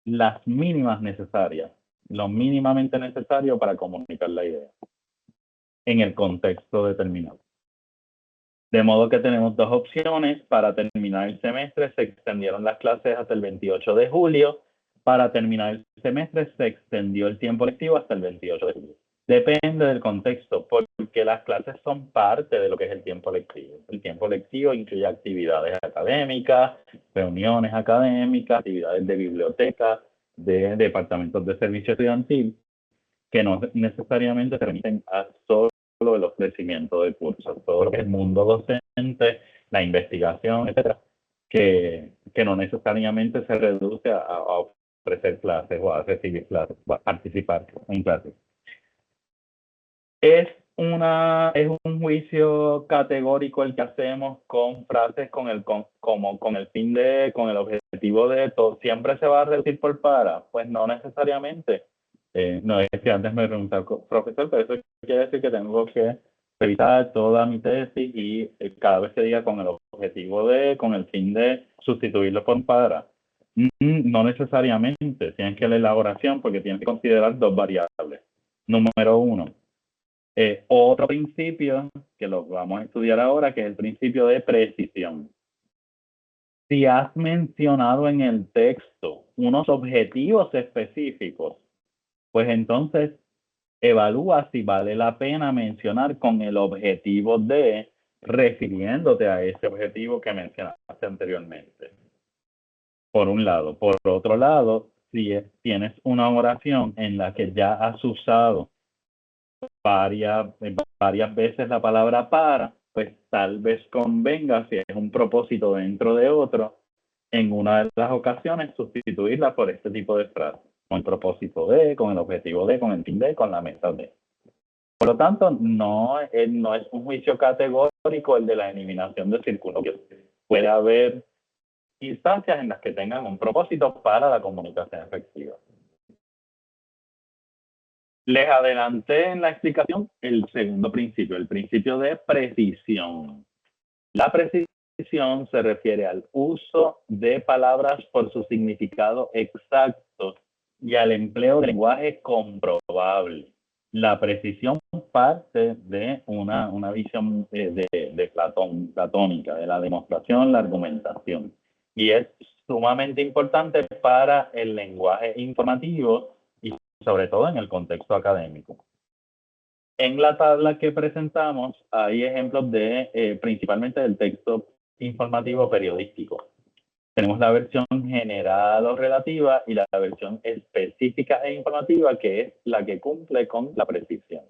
S1: las mínimas necesarias, lo mínimamente necesario para comunicar la idea en el contexto determinado. De modo que tenemos dos opciones. Para terminar el semestre se extendieron las clases hasta el 28 de julio. Para terminar el semestre se extendió el tiempo lectivo hasta el 28 de julio. Depende del contexto, porque las clases son parte de lo que es el tiempo lectivo. El tiempo lectivo incluye actividades académicas, reuniones académicas, actividades de biblioteca, de departamentos de servicio estudiantil, que no necesariamente permiten a solo el ofrecimiento de cursos, todo lo que es el mundo docente, la investigación, etcétera, que no necesariamente se reduce a ofrecer clases o a recibir clases o a participar en clases. Es un juicio categórico el que hacemos con frases como con el fin de, con el objetivo de todo. ¿Siempre se va a reducir por para? Pues no necesariamente. No es que antes me preguntaba, profesor, pero eso quiere decir que tengo que revisar toda mi tesis y cada vez que diga con el objetivo de, con el fin de sustituirlo por para. No necesariamente, tienes que leer la oración porque tienes que considerar dos variables. Número uno, otro principio que lo vamos a estudiar ahora, que es el principio de precisión. Si has mencionado en el texto unos objetivos específicos, pues entonces evalúa si vale la pena mencionar con el objetivo de, refiriéndote a ese objetivo que mencionaste anteriormente. Por un lado. Por otro lado, si tienes una oración en la que ya has usado varias veces la palabra para, pues tal vez convenga, si es un propósito dentro de otro, en una de las ocasiones sustituirla por este tipo de frase, con el propósito de, con el objetivo de, con el fin de, con la meta de. Por lo tanto, no es un juicio categórico el de la eliminación de círculos. Puede haber instancias en las que tengan un propósito para la comunicación efectiva. Les adelanté en la explicación el segundo principio, el principio de precisión. La precisión se refiere al uso de palabras por su significado exacto y al empleo de lenguaje comprobable. La precisión parte de una visión de Platón, platónica, de la demostración, la argumentación. Y es sumamente importante para el lenguaje informativo y sobre todo en el contexto académico. En la tabla que presentamos hay ejemplos de principalmente del texto informativo periodístico. Tenemos la versión general o relativa y la versión específica e informativa, que es la que cumple con la precisión.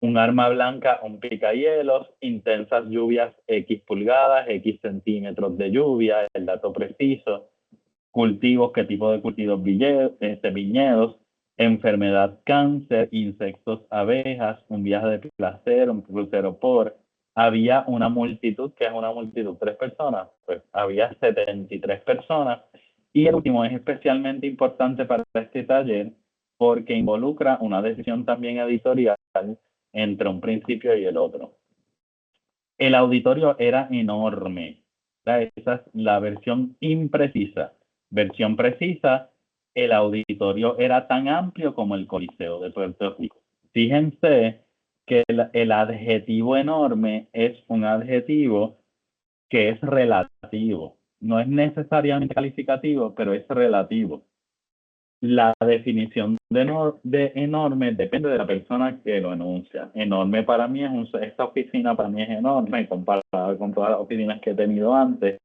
S1: Un arma blanca, un picahielos, intensas lluvias X pulgadas, X centímetros de lluvia, el dato preciso, cultivos, qué tipo de cultivos, viñedos, enfermedad, cáncer, insectos, abejas, un viaje de placer, un crucero por. Había una multitud, que es una multitud, 3 personas, pues había 73 personas. Y el último es especialmente importante para este taller porque involucra una decisión también editorial entre un principio y el otro. El auditorio era enorme. Esa es la versión imprecisa. Versión precisa, el auditorio era tan amplio como el Coliseo de Puerto Rico. Fíjense que el adjetivo enorme es un adjetivo que es relativo. No es necesariamente calificativo, pero es relativo. La definición de enorme depende de la persona que lo enuncia. Enorme para mí esta oficina para mí es enorme comparada con todas las oficinas que he tenido antes,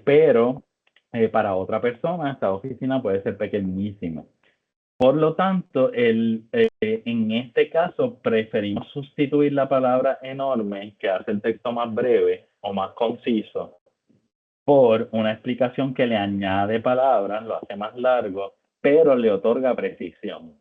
S1: pero para otra persona esta oficina puede ser pequeñísima. Por lo tanto, en este caso preferimos sustituir la palabra enorme, que hace el texto más breve o más conciso, por una explicación que le añade palabras, lo hace más largo, pero le otorga precisión.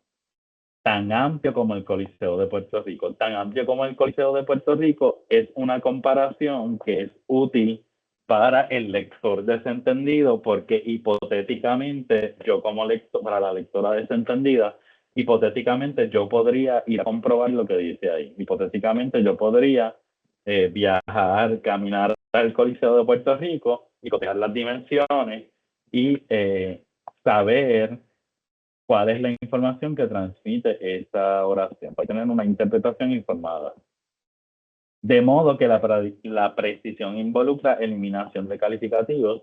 S1: Tan amplio como el Coliseo de Puerto Rico. Tan amplio como el Coliseo de Puerto Rico es una comparación que es útil para el lector desentendido, porque hipotéticamente yo como lector, para la lectora desentendida, hipotéticamente yo podría ir a comprobar lo que dice ahí. Hipotéticamente yo podría viajar, caminar al Coliseo de Puerto Rico y cotejar las dimensiones y saber cuál es la información que transmite esta oración, para tener una interpretación informada. De modo que la precisión involucra eliminación de calificativos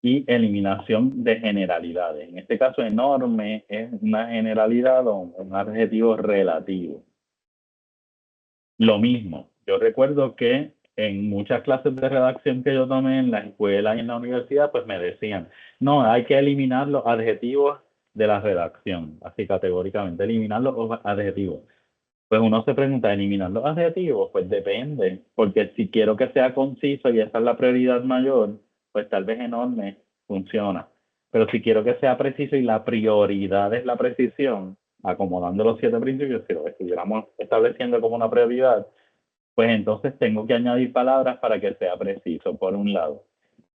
S1: y eliminación de generalidades. En este caso, enorme es una generalidad o un adjetivo relativo. Lo mismo, yo recuerdo que en muchas clases de redacción que yo tomé en la escuela y en la universidad, pues me decían, no, hay que eliminar los adjetivos de la redacción, así categóricamente, eliminar los adjetivos. Pues uno se pregunta, ¿eliminar los adjetivos? Pues depende, porque si quiero que sea conciso y esa es la prioridad mayor, pues tal vez enorme funciona. Pero si quiero que sea preciso y la prioridad es la precisión, acomodando los 7 principios, si lo estuviéramos estableciendo como una prioridad, pues entonces tengo que añadir palabras para que sea preciso, por un lado.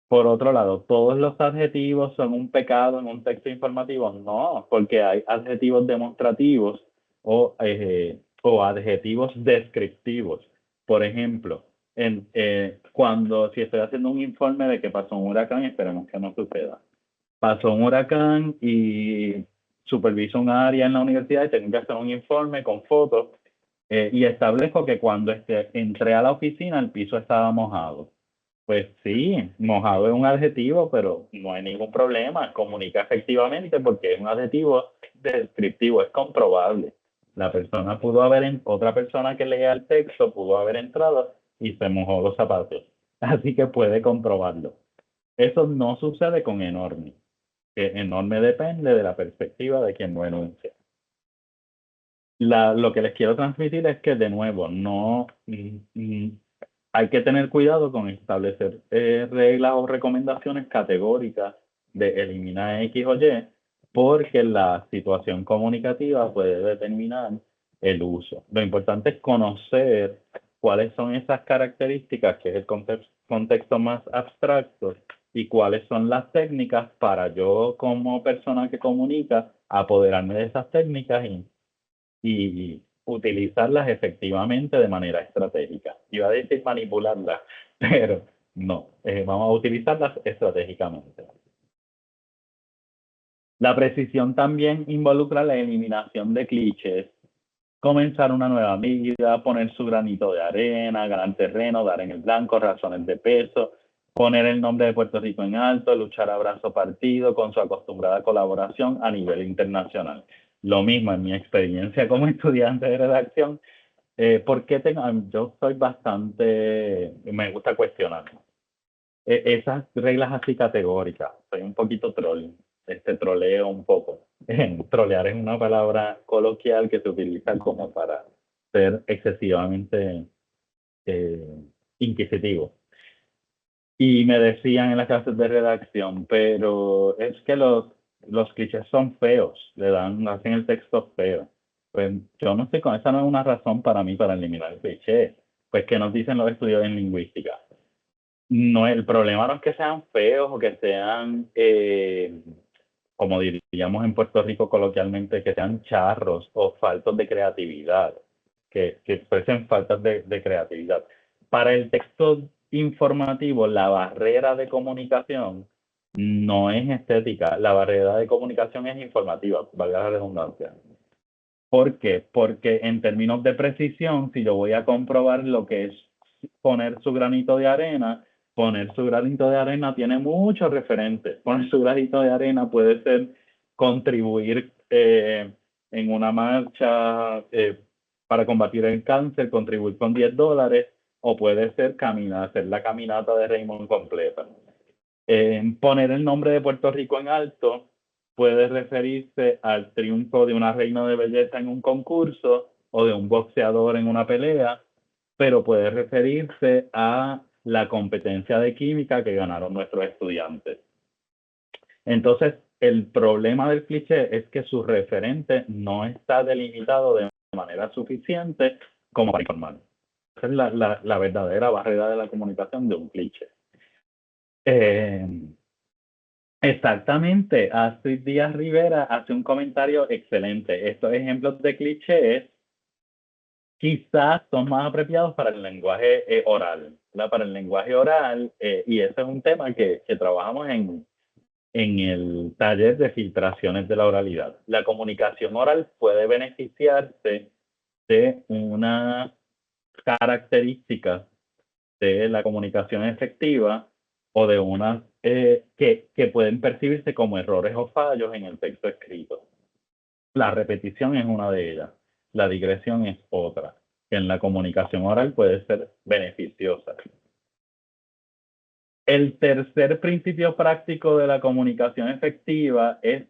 S1: Por otro lado, ¿todos los adjetivos son un pecado en un texto informativo? No, porque hay adjetivos demostrativos o adjetivos descriptivos. Por ejemplo, Si estoy haciendo un informe de que pasó un huracán, esperemos que no suceda. Pasó un huracán y superviso un área en la universidad y tengo que hacer un informe con fotos y establezco que cuando entré a la oficina el piso estaba mojado. Pues sí, mojado es un adjetivo, pero no hay ningún problema. Comunica efectivamente porque es un adjetivo descriptivo, es comprobable. Otra persona que lea el texto pudo haber entrado y se mojó los zapatos. Así que puede comprobarlo. Eso no sucede con enorme. Que enorme depende de la perspectiva de quien lo enuncia. Lo que les quiero transmitir es que, de nuevo, no hay que tener cuidado con establecer reglas o recomendaciones categóricas de eliminar X o Y, porque la situación comunicativa puede determinar el uso. Lo importante es conocer cuáles son esas características, que es el contexto más abstracto, y cuáles son las técnicas para yo, como persona que comunica, apoderarme de esas técnicas y utilizarlas efectivamente de manera estratégica. Iba a decir manipularlas, pero no, vamos a utilizarlas estratégicamente. La precisión también involucra la eliminación de clichés, comenzar una nueva vida, poner su granito de arena, ganar terreno, dar en el blanco, razones de peso, poner el nombre de Puerto Rico en alto, luchar a brazo partido con su acostumbrada colaboración a nivel internacional. Lo mismo en mi experiencia como estudiante de redacción, yo soy me gusta cuestionar. Esas reglas así categóricas, soy un poquito troll, troleo un poco. Trolear es una palabra coloquial que se utiliza como para ser excesivamente eh, inquisitivo. Y me decían en las clases de redacción, pero es que los clichés son feos, hacen el texto feo. Pues yo no sé, esa no es una razón para mí para eliminar el cliché. Pues que nos dicen los estudios en lingüística. No, el problema no es que sean feos o que sean, como diríamos en Puerto Rico coloquialmente, que sean charros o faltos de creatividad, que expresen faltas de creatividad. Para el texto informativo, la barrera de comunicación no es estética, la barrera de comunicación es informativa, valga la redundancia. ¿Por qué? Porque en términos de precisión, si yo voy a comprobar lo que es poner su granito de arena tiene muchos referentes. Poner su granito de arena puede ser contribuir en una marcha para combatir el cáncer, contribuir con $10, o puede ser hacer la caminata de Raymond completa. Poner el nombre de Puerto Rico en alto puede referirse al triunfo de una reina de belleza en un concurso o de un boxeador en una pelea, pero puede referirse a la competencia de química que ganaron nuestros estudiantes. Entonces, el problema del cliché es que su referente no está delimitado de manera suficiente como para informar. Esa es la verdadera barrera de la comunicación de un cliché. Exactamente, Astrid Díaz Rivera hace un comentario excelente. Estos ejemplos de clichés quizás son más apropiados para el lenguaje oral, ¿verdad? Para el lenguaje oral, y ese es un tema que trabajamos en el taller de filtraciones de la oralidad. La comunicación oral puede beneficiarse de una característica de la comunicación efectiva o de unas que pueden percibirse como errores o fallos en el texto escrito. La repetición es una de ellas, la digresión es otra, que en la comunicación oral puede ser beneficiosa. El tercer principio práctico de la comunicación efectiva es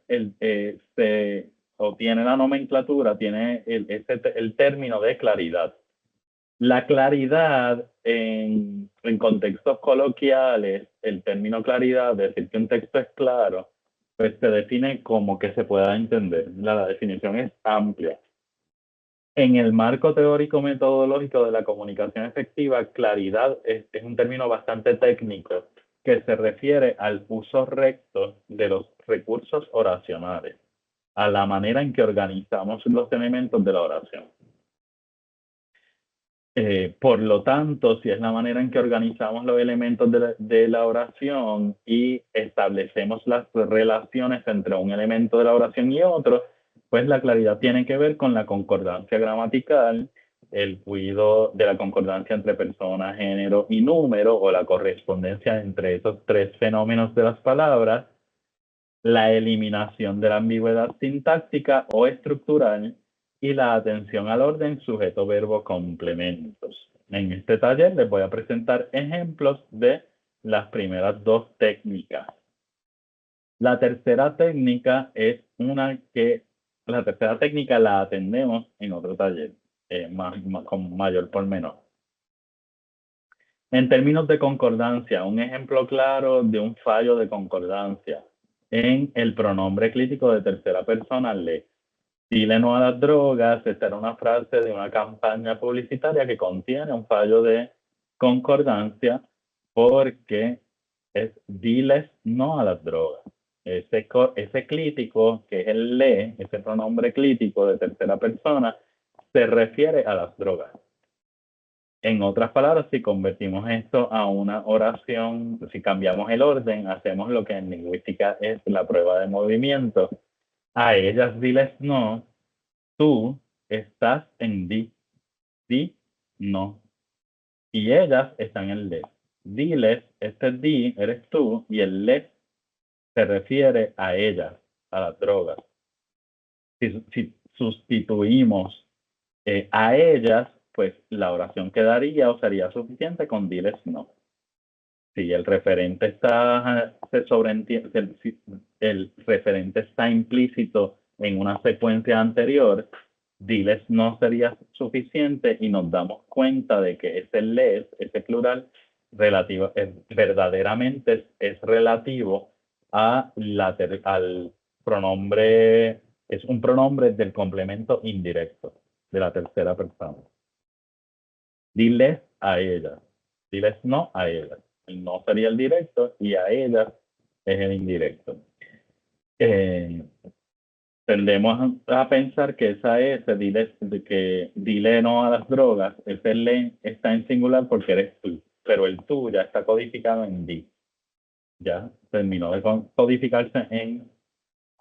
S1: tiene la nomenclatura, tiene el término de claridad. La claridad en contextos coloquiales, el término claridad, decir que un texto es claro, pues se define como que se pueda entender. La definición es amplia. En el marco teórico metodológico de la comunicación efectiva, claridad es un término bastante técnico que se refiere al uso recto de los recursos oracionales, a la manera en que organizamos los elementos de la oración. Por lo tanto, si es la manera en que organizamos los elementos de la oración y establecemos las relaciones entre un elemento de la oración y otro, pues la claridad tiene que ver con la concordancia gramatical, el cuidado de la concordancia entre persona, género y número, o la correspondencia entre esos tres fenómenos de las palabras, la eliminación de la ambigüedad sintáctica o estructural y la atención al orden sujeto-verbo complementos. En este taller les voy a presentar ejemplos de las primeras dos técnicas. La tercera técnica es la tercera técnica la atendemos en otro taller, con mayor pormenor. En términos de concordancia, un ejemplo claro de un fallo de concordancia en el pronombre clítico de tercera persona, le. Dile no a las drogas. Esta era una frase de una campaña publicitaria que contiene un fallo de concordancia porque es diles no a las drogas. Ese clítico, que es el le, ese pronombre clítico de tercera persona, se refiere a las drogas. En otras palabras, si convertimos esto a una oración, si cambiamos el orden, hacemos lo que en lingüística es la prueba de movimiento. A ellas diles no, tú estás en di no, y ellas están en les. Diles, este di eres tú, y el les se refiere a ellas, a las drogas. Si sustituimos a ellas, pues la oración quedaría o sería suficiente con diles no. Si el referente está, se sobreentiende, si el referente está implícito en una secuencia anterior, diles no sería suficiente y nos damos cuenta de que ese les, ese plural, verdaderamente es relativo al pronombre, es un pronombre del complemento indirecto de la tercera persona. Diles a ellas, diles no a ellas. El no sería el directo y a ellas es el indirecto. Tendemos a pensar que esa S, dile no a las drogas, ese le está en singular porque eres tú, pero el tú ya está codificado en di. Ya terminó de codificarse en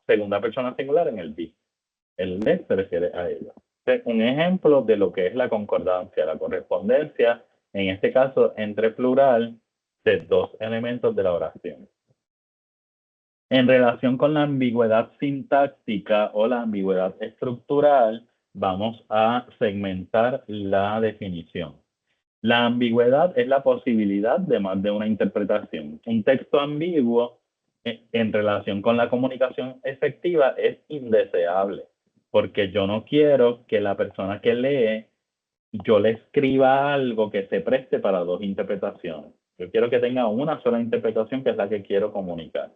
S1: segunda persona singular en el di. El le se refiere a ella. Un ejemplo de lo que es la concordancia, la correspondencia, en este caso entre plural de dos elementos de la oración. En relación con la ambigüedad sintáctica o la ambigüedad estructural, vamos a segmentar la definición. La ambigüedad es la posibilidad de más de una interpretación. Un texto ambiguo en relación con la comunicación efectiva es indeseable, porque yo no quiero que la persona que lee, yo le escriba algo que se preste para dos interpretaciones. Yo quiero que tenga una sola interpretación, que es la que quiero comunicar.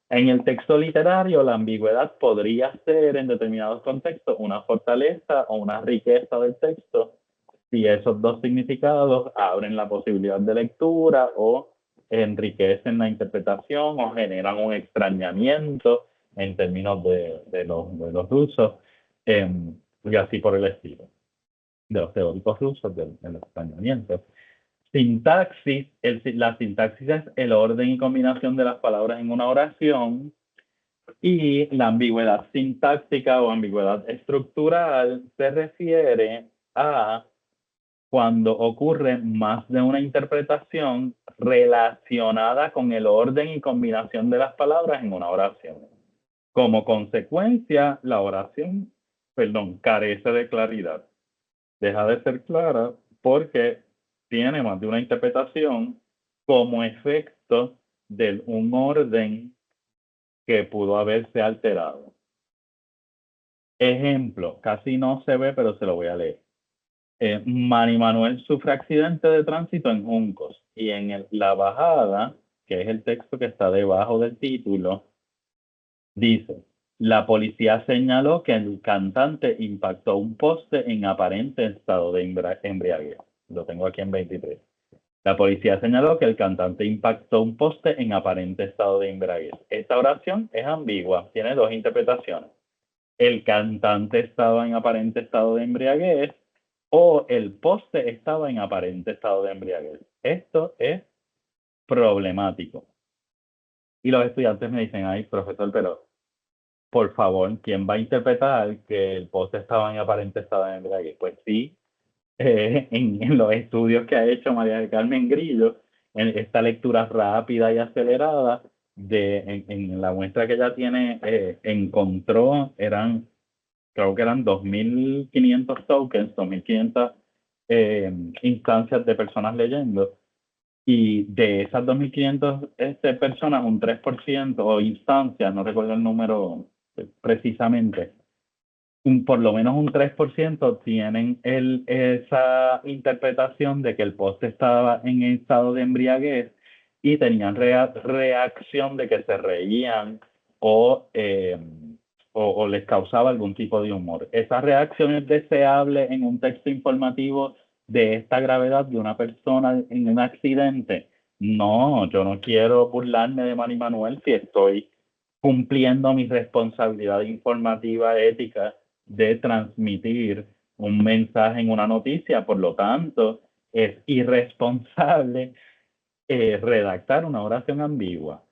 S1: En el texto literario, la ambigüedad podría ser en determinados contextos una fortaleza o una riqueza del texto si esos dos significados abren la posibilidad de lectura o enriquecen la interpretación o generan un extrañamiento en términos de los rusos, y así por el estilo, de los teóricos rusos del extrañamiento. Sintaxis, la sintaxis es el orden y combinación de las palabras en una oración, y la ambigüedad sintáctica o ambigüedad estructural se refiere a cuando ocurre más de una interpretación relacionada con el orden y combinación de las palabras en una oración. Como consecuencia, la oración, carece de claridad. Deja de ser clara porque tiene más de una interpretación como efecto de un orden que pudo haberse alterado. Ejemplo, casi no se ve, pero se lo voy a leer. Manny Manuel sufre accidente de tránsito en Juncos, y en la bajada, que es el texto que está debajo del título, dice: la policía señaló que el cantante impactó un poste en aparente estado de embriaguez. Lo tengo aquí en 23. La policía señaló que el cantante impactó un poste en aparente estado de embriaguez. Esta oración es ambigua, tiene dos interpretaciones. El cantante estaba en aparente estado de embriaguez, o el poste estaba en aparente estado de embriaguez. Esto es problemático. Y los estudiantes me dicen, ay, profesor, pero por favor, ¿quién va a interpretar que el poste estaba en aparente estado de embriaguez? Pues sí, en los estudios que ha hecho María del Carmen Grillo, en esta lectura rápida y acelerada, en la muestra que ella tiene, encontró, creo que eran 2.500 tokens, 2.500 instancias de personas leyendo, y de esas 2.500 personas, un 3% o instancias, no recuerdo el número precisamente, por lo menos un 3% tienen esa interpretación de que el poste estaba en estado de embriaguez y tenían reacción de que se reían o, o les causaba algún tipo de humor. ¿Esa reacción es deseable en un texto informativo de esta gravedad de una persona en un accidente? No, yo no quiero burlarme de Manny Manuel si estoy cumpliendo mi responsabilidad informativa ética de transmitir un mensaje en una noticia. Por lo tanto, es irresponsable redactar una oración ambigua.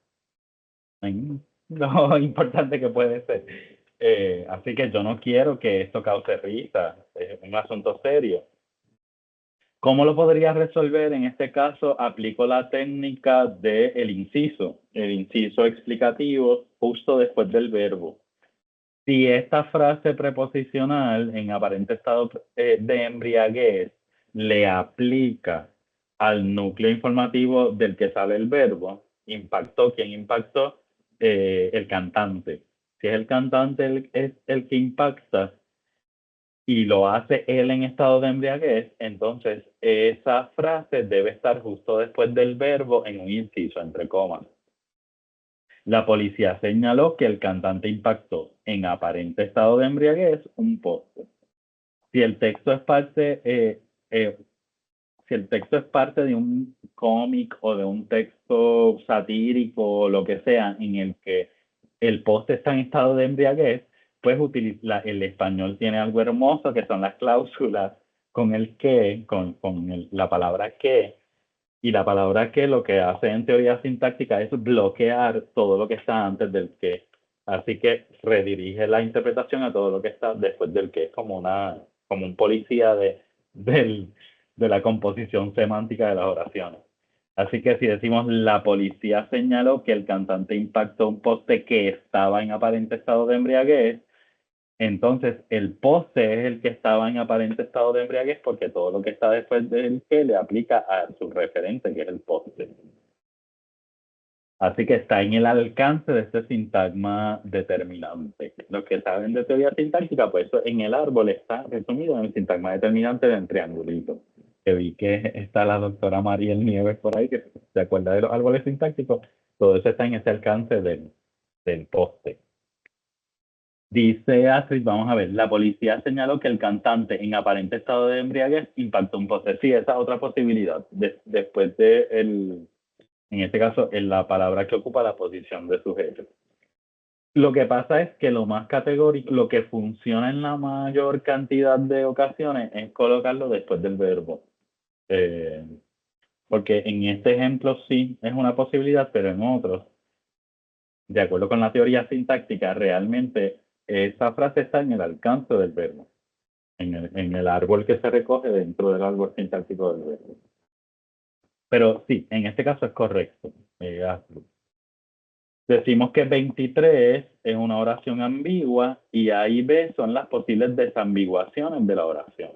S1: Lo importante que puede ser. Así que yo no quiero que esto cause risa. Es un asunto serio. ¿Cómo lo podría resolver? En este caso, aplico la técnica del inciso, el inciso explicativo justo después del verbo. Si esta frase preposicional en aparente estado de embriaguez le aplica al núcleo informativo del que sale el verbo, impactó, ¿quién impactó? El cantante. Si es el cantante es el que impacta y lo hace él en estado de embriaguez, entonces esa frase debe estar justo después del verbo en un inciso, entre comas. La policía señaló que el cantante impactó en aparente estado de embriaguez un poste. Si el texto es parte, si el texto es parte de un cómic o de un texto satírico o lo que sea en el que el poste está en estado de embriaguez, pues el español tiene algo hermoso que son las cláusulas con el que, la palabra que, y la palabra que lo que hace en teoría sintáctica es bloquear todo lo que está antes del que. Así que redirige la interpretación a todo lo que está después del que. Es como un policía de la composición semántica de las oraciones. Así que si decimos la policía señaló que el cantante impactó un poste que estaba en aparente estado de embriaguez, entonces el poste es el que estaba en aparente estado de embriaguez porque todo lo que está después del que le aplica a su referente, que es el poste. Así que está en el alcance de este sintagma determinante. Los que saben de teoría sintáctica, pues eso en el árbol está resumido en el sintagma determinante del triangulito. Que vi que está la doctora Mariel Nieves por ahí, que se acuerda de los árboles sintácticos. Todo eso está en ese alcance del poste. Dice Astrid, vamos a ver, la policía señaló que el cantante en aparente estado de embriaguez impactó un poste. Sí, esa es otra posibilidad. Después de, en este caso, en la palabra que ocupa la posición de sujeto. Lo que pasa es que lo más categórico, lo que funciona en la mayor cantidad de ocasiones es colocarlo después del verbo. Porque en este ejemplo sí es una posibilidad, pero en otros, de acuerdo con la teoría sintáctica, realmente esa frase está en el alcance del verbo, en el árbol que se recoge dentro del árbol sintáctico del verbo. Pero sí, en este caso es correcto. Decimos que 23 es una oración ambigua y A y B son las posibles desambiguaciones de la oración.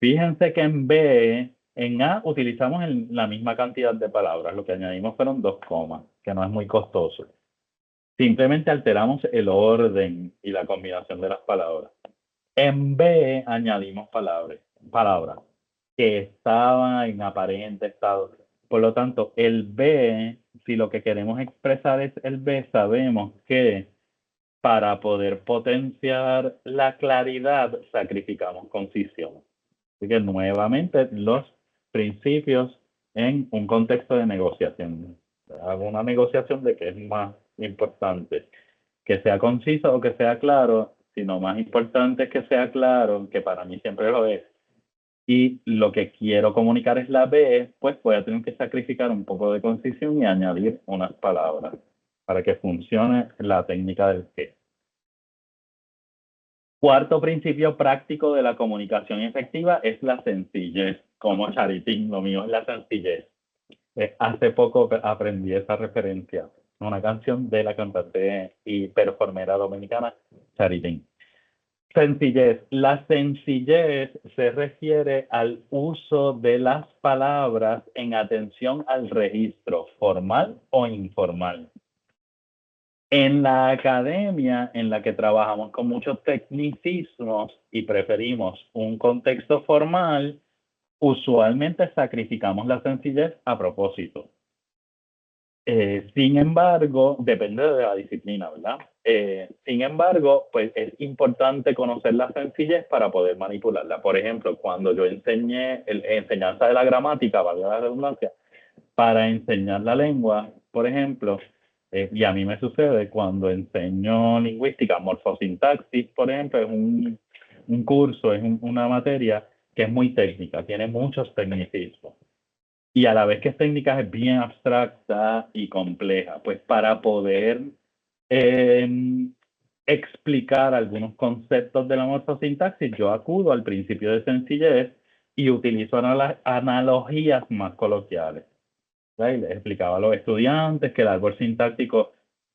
S1: Fíjense que en B, en A utilizamos la misma cantidad de palabras, lo que añadimos fueron 2 comas, que no es muy costoso. Simplemente alteramos el orden y la combinación de las palabras. En B añadimos palabras que estaban en aparente estado. Por lo tanto, el B, si lo que queremos expresar es el B, sabemos que para poder potenciar la claridad sacrificamos concisión. Así que nuevamente los principios en un contexto de negociación. Hago una negociación de qué es más importante, que sea conciso o que sea claro, sino más importante es que sea claro, que para mí siempre lo es, y lo que quiero comunicar es la B, pues voy a tener que sacrificar un poco de concisión y añadir unas palabras para que funcione la técnica del qué. Cuarto principio práctico de la comunicación efectiva es la sencillez. Como Charitín, lo mío es la sencillez. Hace poco aprendí esa referencia, una canción de la cantante y performera dominicana Charitín. Sencillez. La sencillez se refiere al uso de las palabras en atención al registro formal o informal. En la academia, en la que trabajamos con muchos tecnicismos y preferimos un contexto formal, usualmente sacrificamos la sencillez a propósito. Sin embargo, depende de la disciplina, ¿verdad? Sin embargo, pues es importante conocer la sencillez para poder manipularla. Por ejemplo, cuando yo enseñé enseñanza de la gramática, valga la redundancia, para enseñar la lengua, por ejemplo, y a mí me sucede cuando enseño lingüística, morfosintaxis, por ejemplo, es un curso, es una materia que es muy técnica, tiene muchos tecnicismos. Y a la vez que es técnica es bien abstracta y compleja, pues para poder explicar algunos conceptos de la morfosintaxis, yo acudo al principio de sencillez y utilizo analogías más coloquiales. ¿Verdad? Y les explicaba a los estudiantes que el árbol sintáctico,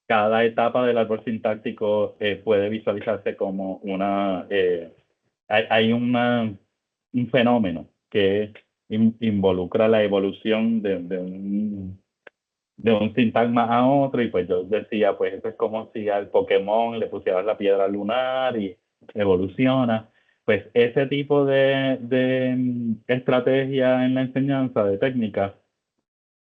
S1: cada etapa del árbol sintáctico puede visualizarse como hay un fenómeno que involucra la evolución de un sintagma a otro, y pues yo decía, pues eso es como si al Pokémon le pusieras la piedra lunar y evoluciona. Pues ese tipo de estrategia en la enseñanza, de técnica,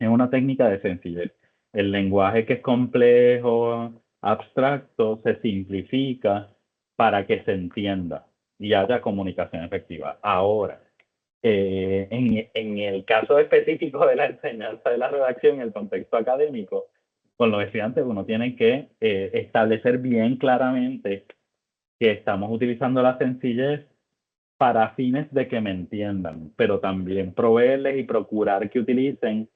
S1: es una técnica de sencillez. El lenguaje que es complejo, abstracto, se simplifica para que se entienda y haya comunicación efectiva. Ahora, en el caso específico de la enseñanza de la redacción, en el contexto académico, con los estudiantes uno tiene que establecer bien claramente que estamos utilizando la sencillez para fines de que me entiendan, pero también proveerles y procurar que utilicen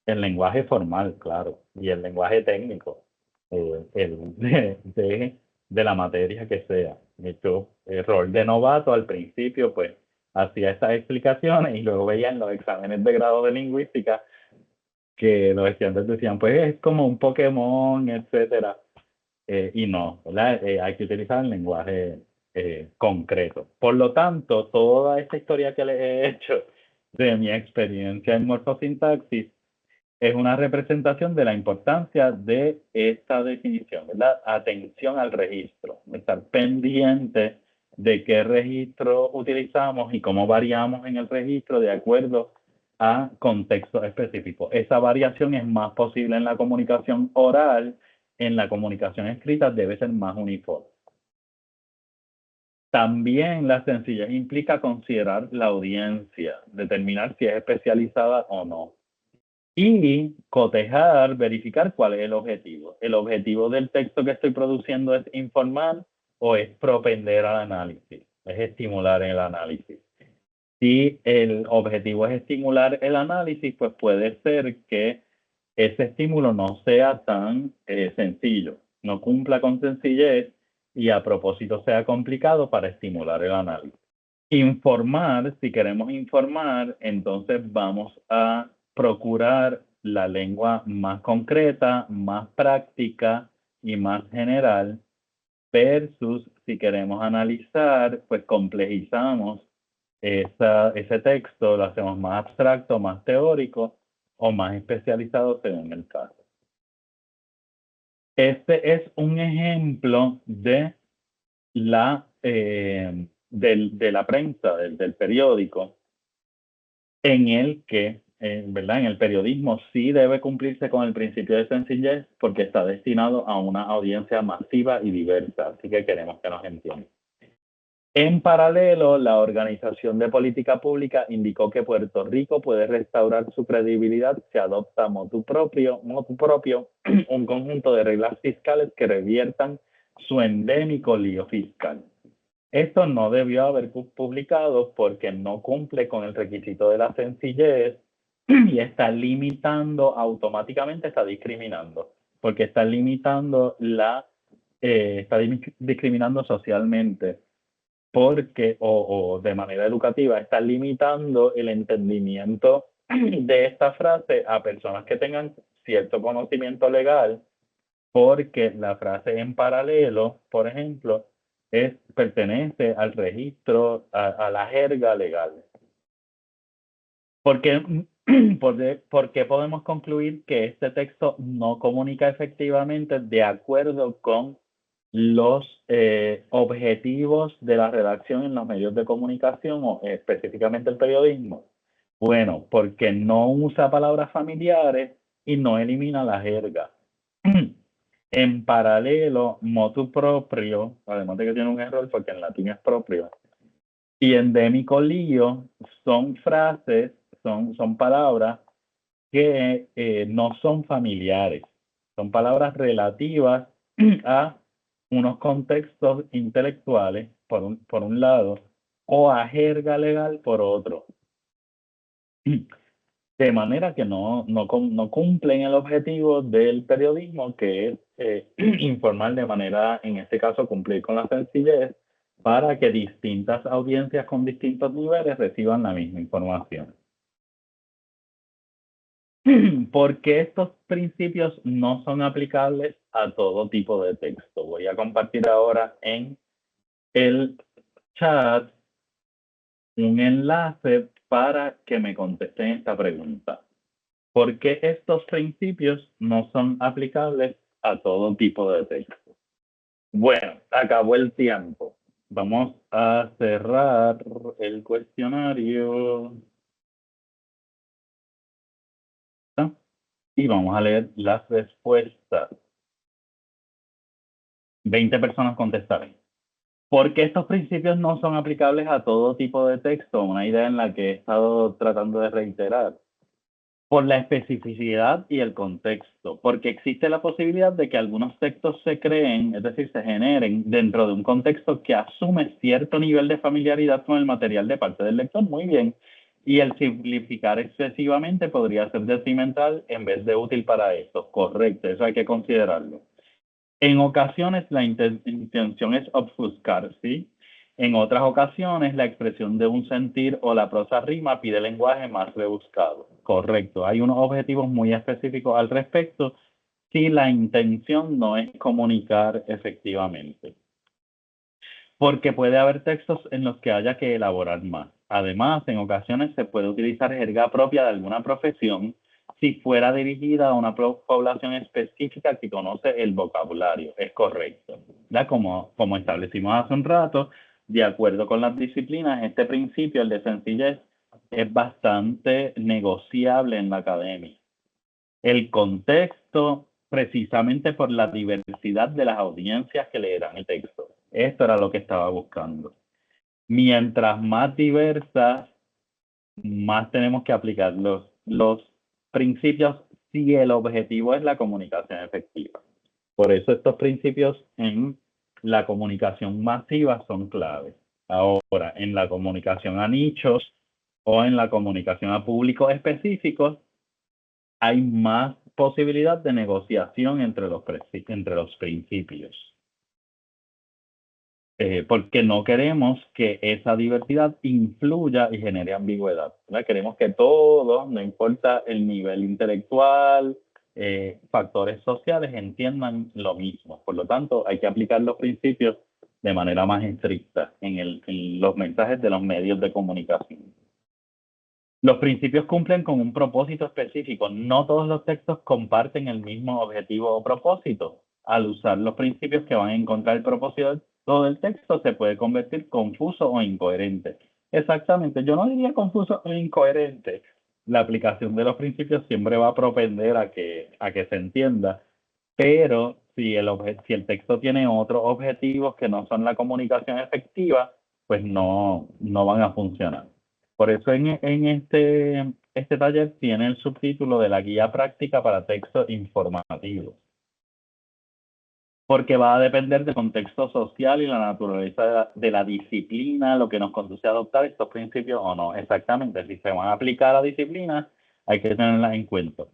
S1: el lenguaje formal, claro, y el lenguaje técnico, de la materia que sea. De hecho, el rol de novato al principio, pues, hacía estas explicaciones y luego veía en los exámenes de grado de lingüística que los estudiantes decían, pues, es como un Pokémon, etcétera. Y no, ¿verdad? Hay que utilizar el lenguaje concreto. Por lo tanto, toda esta historia que les he hecho de mi experiencia en morfosintaxis es una representación de la importancia de esta definición, ¿verdad? Atención al registro, estar pendiente de qué registro utilizamos y cómo variamos en el registro de acuerdo a contextos específicos. Esa variación es más posible en la comunicación oral, en la comunicación escrita debe ser más uniforme. También la sencillez implica considerar la audiencia, determinar si es especializada o no. Y cotejar, verificar cuál es el objetivo. ¿El objetivo del texto que estoy produciendo es informar o es propender al análisis? Es estimular el análisis. Si el objetivo es estimular el análisis, pues puede ser que ese estímulo no sea tan sencillo, no cumpla con sencillez y a propósito sea complicado para estimular el análisis. Informar, si queremos informar, entonces vamos a procurar la lengua más concreta, más práctica y más general, versus si queremos analizar, pues complejizamos ese texto, lo hacemos más abstracto, más teórico o más especializado según el caso. Este es un ejemplo de de la prensa, del periódico, en el que, ¿verdad? En el periodismo sí debe cumplirse con el principio de sencillez porque está destinado a una audiencia masiva y diversa, así que queremos que nos entiendan. En paralelo, la Organización de Política Pública indicó que Puerto Rico puede restaurar su credibilidad si adopta motu propio, un conjunto de reglas fiscales que reviertan su endémico lío fiscal. Esto no debió haber publicado porque no cumple con el requisito de la sencillez y está limitando automáticamente, está discriminando, porque está limitando discriminando socialmente, porque, o de manera educativa, está limitando el entendimiento de esta frase a personas que tengan cierto conocimiento legal, porque la frase en paralelo, por ejemplo, pertenece al registro, a la jerga legal. Porque, porque podemos concluir que este texto no comunica efectivamente de acuerdo con los objetivos de la redacción en los medios de comunicación o específicamente el periodismo. Bueno, porque no usa palabras familiares y no elimina la jerga. En paralelo, motu proprio, además de que tiene un error porque en latín es propio, y endémico lío son frases, son palabras que no son familiares, son palabras relativas a unos contextos intelectuales, por un lado, o a jerga legal por otro. De manera que no cumplen el objetivo del periodismo, que es informar de manera, en este caso, cumplir con la sencillez, para que distintas audiencias con distintos niveles reciban la misma información. Porque estos principios no son aplicables a todo tipo de texto. Voy a compartir ahora en el chat un enlace para que me contesten esta pregunta. ¿Por qué estos principios no son aplicables a todo tipo de texto? Bueno, acabó el tiempo. Vamos a cerrar el cuestionario y vamos a leer las respuestas. 20 personas contestaron. ¿Por qué estos principios no son aplicables a todo tipo de texto? Una idea en la que he estado tratando de reiterar. Por la especificidad y el contexto, porque existe la posibilidad de que algunos textos se creen, es decir, se generen dentro de un contexto que asume cierto nivel de familiaridad con el material de parte del lector. Muy bien. Y el simplificar excesivamente podría ser detrimental en vez de útil para esto. Correcto, eso hay que considerarlo. En ocasiones la intención es obfuscar, ¿sí? En otras ocasiones la expresión de un sentir o la prosa rima pide lenguaje más rebuscado. Correcto, hay unos objetivos muy específicos al respecto si la intención no es comunicar efectivamente. Porque puede haber textos en los que haya que elaborar más. Además, en ocasiones se puede utilizar jerga propia de alguna profesión si fuera dirigida a una población específica que conoce el vocabulario. Es correcto. ¿Ya? Como establecimos hace un rato, de acuerdo con las disciplinas, este principio, el de sencillez, es bastante negociable en la academia. El contexto, precisamente por la diversidad de las audiencias que leerán el texto. Esto era lo que estaba buscando. Mientras más diversas, más tenemos que aplicar los principios si el objetivo es la comunicación efectiva. Por eso estos principios en la comunicación masiva son claves. Ahora, en la comunicación a nichos o en la comunicación a públicos específicos, hay más posibilidad de negociación entre los principios. Porque no queremos que esa diversidad influya y genere ambigüedad, ¿verdad? Queremos que todos, no importa el nivel intelectual, factores sociales, entiendan lo mismo. Por lo tanto, hay que aplicar los principios de manera más estricta en los mensajes de los medios de comunicación. Los principios cumplen con un propósito específico. No todos los textos comparten el mismo objetivo o propósito. Al usar los principios que van en contra del propósito del texto, se puede convertir confuso o incoherente. Exactamente, yo no diría confuso o incoherente. La aplicación de los principios siempre va a propender a que se entienda, pero si el texto tiene otros objetivos que no son la comunicación efectiva, pues no van a funcionar. Por eso en este taller tiene el subtítulo de la guía práctica para textos informativos. porque va a depender del contexto social y la naturaleza de la disciplina, lo que nos conduce a adoptar estos principios o no. Exactamente, si se van a aplicar a disciplinas, hay que tenerlas en cuenta.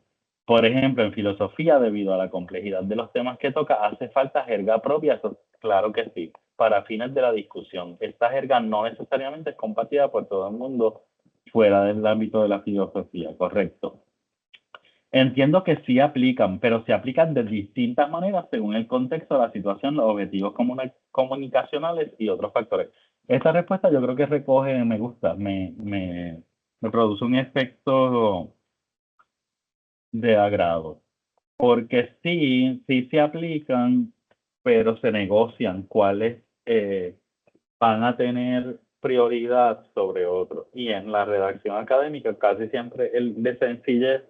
S1: Por ejemplo, en filosofía, debido a la complejidad de los temas que toca, hace falta jerga propia, eso claro que sí, para fines de la discusión. Esta jerga no necesariamente es compartida por todo el mundo fuera del ámbito de la filosofía, correcto. Entiendo que sí aplican, pero se aplican de distintas maneras según el contexto, la situación, los objetivos comunicacionales y otros factores. Esta respuesta yo creo que recoge, me gusta, me produce un efecto de agrado, porque sí se aplican, pero se negocian cuáles van a tener prioridad sobre otros. Y en la redacción académica casi siempre el de sencillez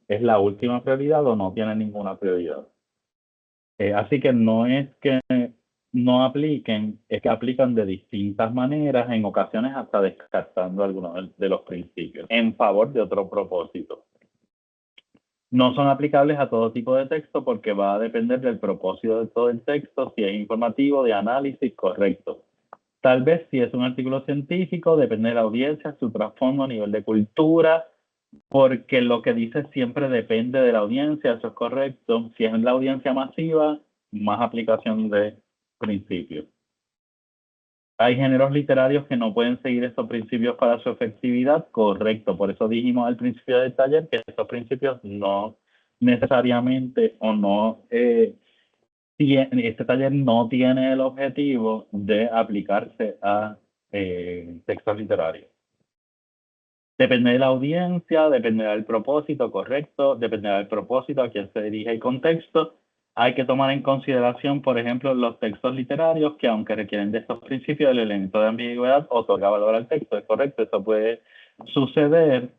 S1: es la última prioridad o no tiene ninguna prioridad. Así que no es que no apliquen, es que aplican de distintas maneras, en ocasiones hasta descartando algunos de los principios en favor de otro propósito. No son aplicables a todo tipo de texto porque va a depender del propósito de todo el texto, si es informativo, de análisis, correcto. Tal vez si es un artículo científico, depende de la audiencia, su trasfondo, nivel de cultura, porque lo que dice siempre depende de la audiencia, eso es correcto. Si es en la audiencia masiva, más aplicación de principios. Hay géneros literarios que no pueden seguir estos principios para su efectividad, correcto. Por eso dijimos al principio del taller que estos principios no necesariamente o no, este taller no tiene el objetivo de aplicarse a textos literarios. Depende de la audiencia, dependerá del propósito, correcto, dependerá del propósito, a quién se dirige el contexto. Hay que tomar en consideración, por ejemplo, los textos literarios que, aunque requieren de estos principios, el elemento de ambigüedad otorga valor al texto. Es correcto, eso puede suceder.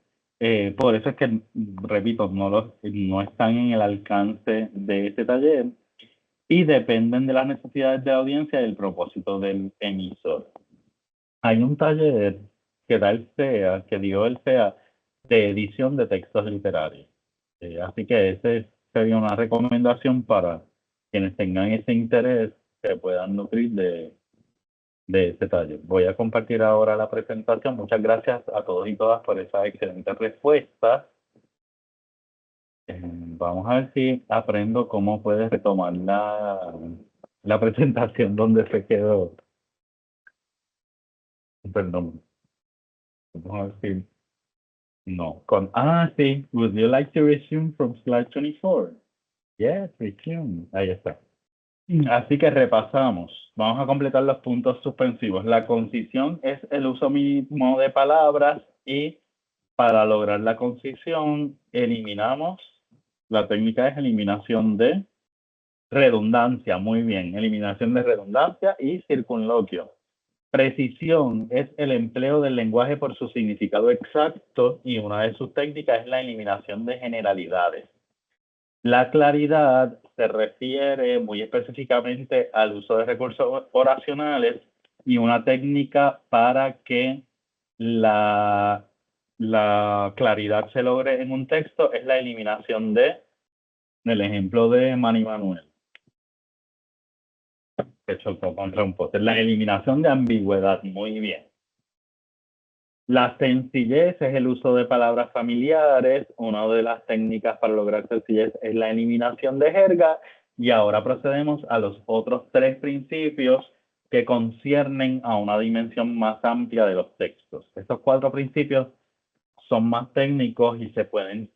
S1: Por eso es que, repito, no están en el alcance de este taller y dependen de las necesidades de la audiencia y del propósito del emisor. Hay un taller que da el CEA, que dio el CEA, de edición de textos literarios. Así que esa sería una recomendación para quienes tengan ese interés, que puedan nutrir de ese taller. Voy a compartir ahora la presentación. Muchas gracias a todos y todas por esas excelentes respuestas. Vamos a ver si aprendo cómo puedes retomar la presentación donde se quedó. Perdón. Vamos a ver si... No. Sí. Would you like to resume from slide 24? Yes, resume. Ahí está. Así que repasamos. Vamos a completar los puntos suspensivos. La concisión es el uso mínimo de palabras y para lograr la concisión eliminamos, la técnica es eliminación de redundancia. Muy bien. Eliminación de redundancia y circunloquio. Precisión es el empleo del lenguaje por su significado exacto y una de sus técnicas es la eliminación de generalidades. La claridad se refiere muy específicamente al uso de recursos oracionales y una técnica para que la claridad se logre en un texto es la eliminación del ejemplo de Manny Manuel, que chocó contra un poste. La eliminación de ambigüedad, muy bien. La sencillez es el uso de palabras familiares. Una de las técnicas para lograr sencillez es la eliminación de jerga. Y ahora procedemos a los otros tres principios que conciernen a una dimensión más amplia de los textos. Estos cuatro principios son más técnicos y se pueden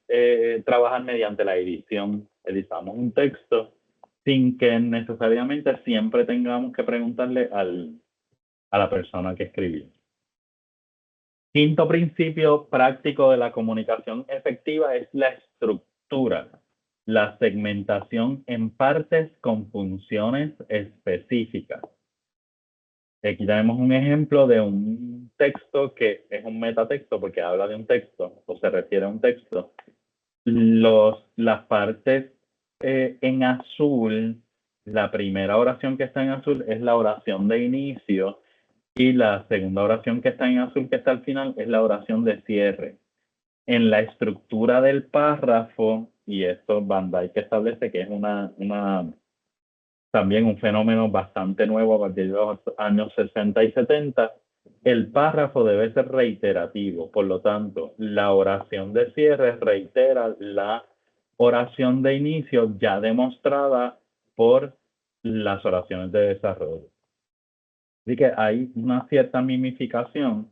S1: trabajar mediante la edición. Editamos un texto sin que necesariamente siempre tengamos que preguntarle a la persona que escribió. Quinto principio práctico de la comunicación efectiva es la estructura, la segmentación en partes con funciones específicas. Aquí tenemos un ejemplo de un texto que es un metatexto porque habla de un texto o se refiere a un texto. Las partes en azul, la primera oración que está en azul es la oración de inicio. Y la segunda oración que está en azul, que está al final, es la oración de cierre. En la estructura del párrafo, y esto Van Dyke establece que es una también un fenómeno bastante nuevo a partir de los años 60 y 70, el párrafo debe ser reiterativo. Por lo tanto, la oración de cierre reitera la oración de inicio ya demostrada por las oraciones de desarrollo. Así que hay una cierta mimificación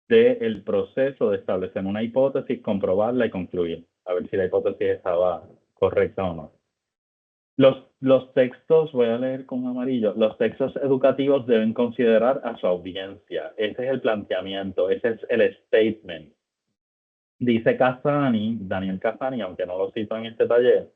S1: del proceso de establecer una hipótesis, comprobarla y concluir, a ver si la hipótesis estaba correcta o no. Los textos, voy a leer con amarillo, los textos educativos deben considerar a su audiencia. Ese es el planteamiento, ese es el statement. Dice Cassani, Daniel Cassani, aunque no lo cito en este taller,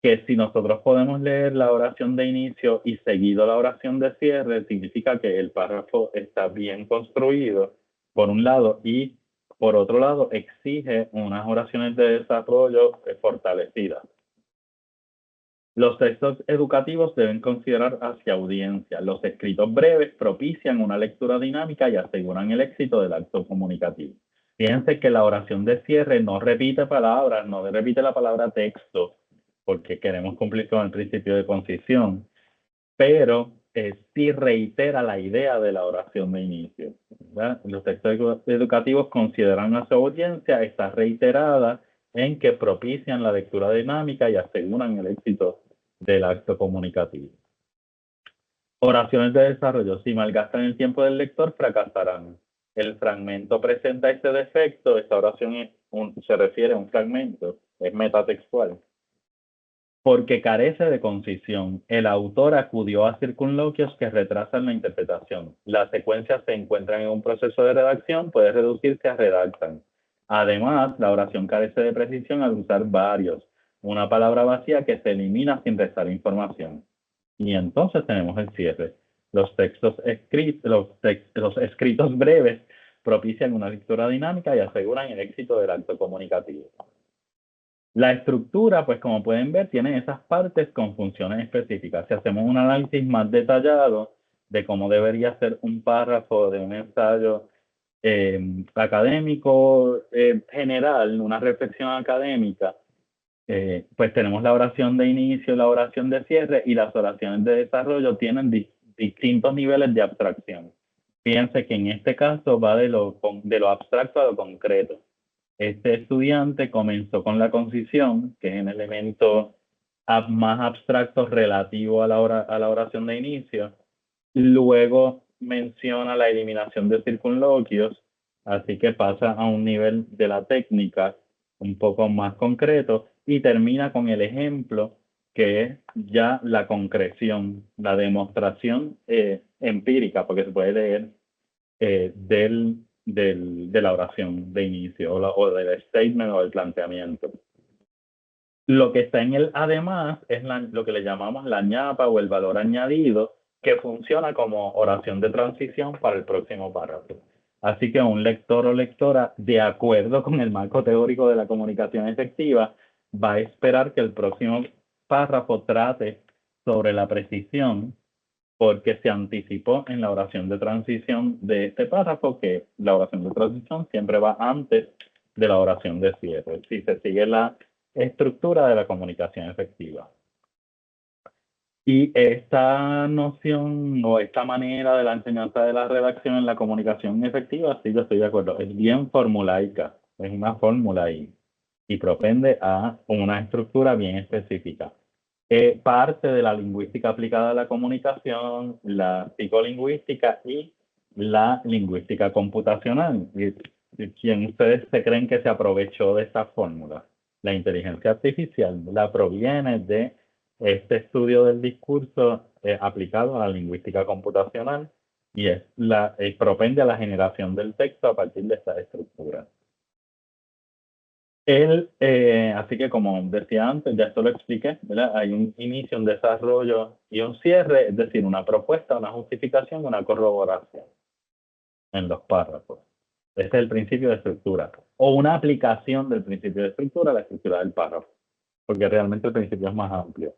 S1: que si nosotros podemos leer la oración de inicio y seguido la oración de cierre, significa que el párrafo está bien construido, por un lado, y por otro lado, exige unas oraciones de desarrollo fortalecidas. Los textos educativos deben considerar hacia audiencia. Los escritos breves propician una lectura dinámica y aseguran el éxito del acto comunicativo. Fíjense que la oración de cierre no repite palabras, no repite la palabra texto, porque queremos cumplir con el principio de concisión, pero sí reitera la idea de la oración de inicio, ¿verdad? Los textos educativos consideran a su audiencia, está reiterada en que propician la lectura dinámica y aseguran el éxito del acto comunicativo. Oraciones de desarrollo. Si malgastan el tiempo del lector, fracasarán. El fragmento presenta este defecto. Esta oración se refiere a un fragmento, es metatextual. Porque carece de concisión. El autor acudió a circunloquios que retrasan la interpretación. Las secuencias se encuentran en un proceso de redacción, puede reducirse a redactan. Además, la oración carece de precisión al usar varios. Una palabra vacía que se elimina sin restar información. Y entonces tenemos el cierre. Los textos los escritos breves propician una lectura dinámica y aseguran el éxito del acto comunicativo. La estructura, pues como pueden ver, tiene esas partes con funciones específicas. Si hacemos un análisis más detallado de cómo debería ser un párrafo de un ensayo académico general, una reflexión académica, pues tenemos la oración de inicio, la oración de cierre y las oraciones de desarrollo tienen distintos niveles de abstracción. Fíjense que en este caso va de lo abstracto a lo concreto. Este estudiante comenzó con la concisión, que es un elemento más abstracto relativo a la oración de inicio. Luego menciona la eliminación de circunloquios, así que pasa a un nivel de la técnica un poco más concreto y termina con el ejemplo, que es ya la concreción, la demostración empírica, porque se puede leer de la oración de inicio o del statement o del planteamiento. Lo que está en el además es lo que le llamamos la ñapa o el valor añadido, que funciona como oración de transición para el próximo párrafo. Así que un lector o lectora, de acuerdo con el marco teórico de la comunicación efectiva, va a esperar que el próximo párrafo trate sobre la precisión, porque se anticipó en la oración de transición de este párrafo que la oración de transición siempre va antes de la oración de cierre, si se sigue la estructura de la comunicación efectiva. Y esta noción o esta manera de la enseñanza de la redacción en la comunicación efectiva, sí, yo estoy de acuerdo, es bien formulaica, es una fórmula y propende a una estructura bien específica. Parte de la lingüística aplicada a la comunicación, la psicolingüística y la lingüística computacional. ¿Quién ustedes se creen que se aprovechó de esta fórmula? La inteligencia artificial la proviene de este estudio del discurso aplicado a la lingüística computacional y propende a la generación del texto a partir de esta estructura. Así que como decía antes, ya esto lo expliqué, ¿verdad? Hay un inicio, un desarrollo y un cierre, es decir, una propuesta, una justificación, una corroboración en los párrafos. Este es el principio de estructura. O una aplicación del principio de estructura a la estructura del párrafo, porque realmente el principio es más amplio.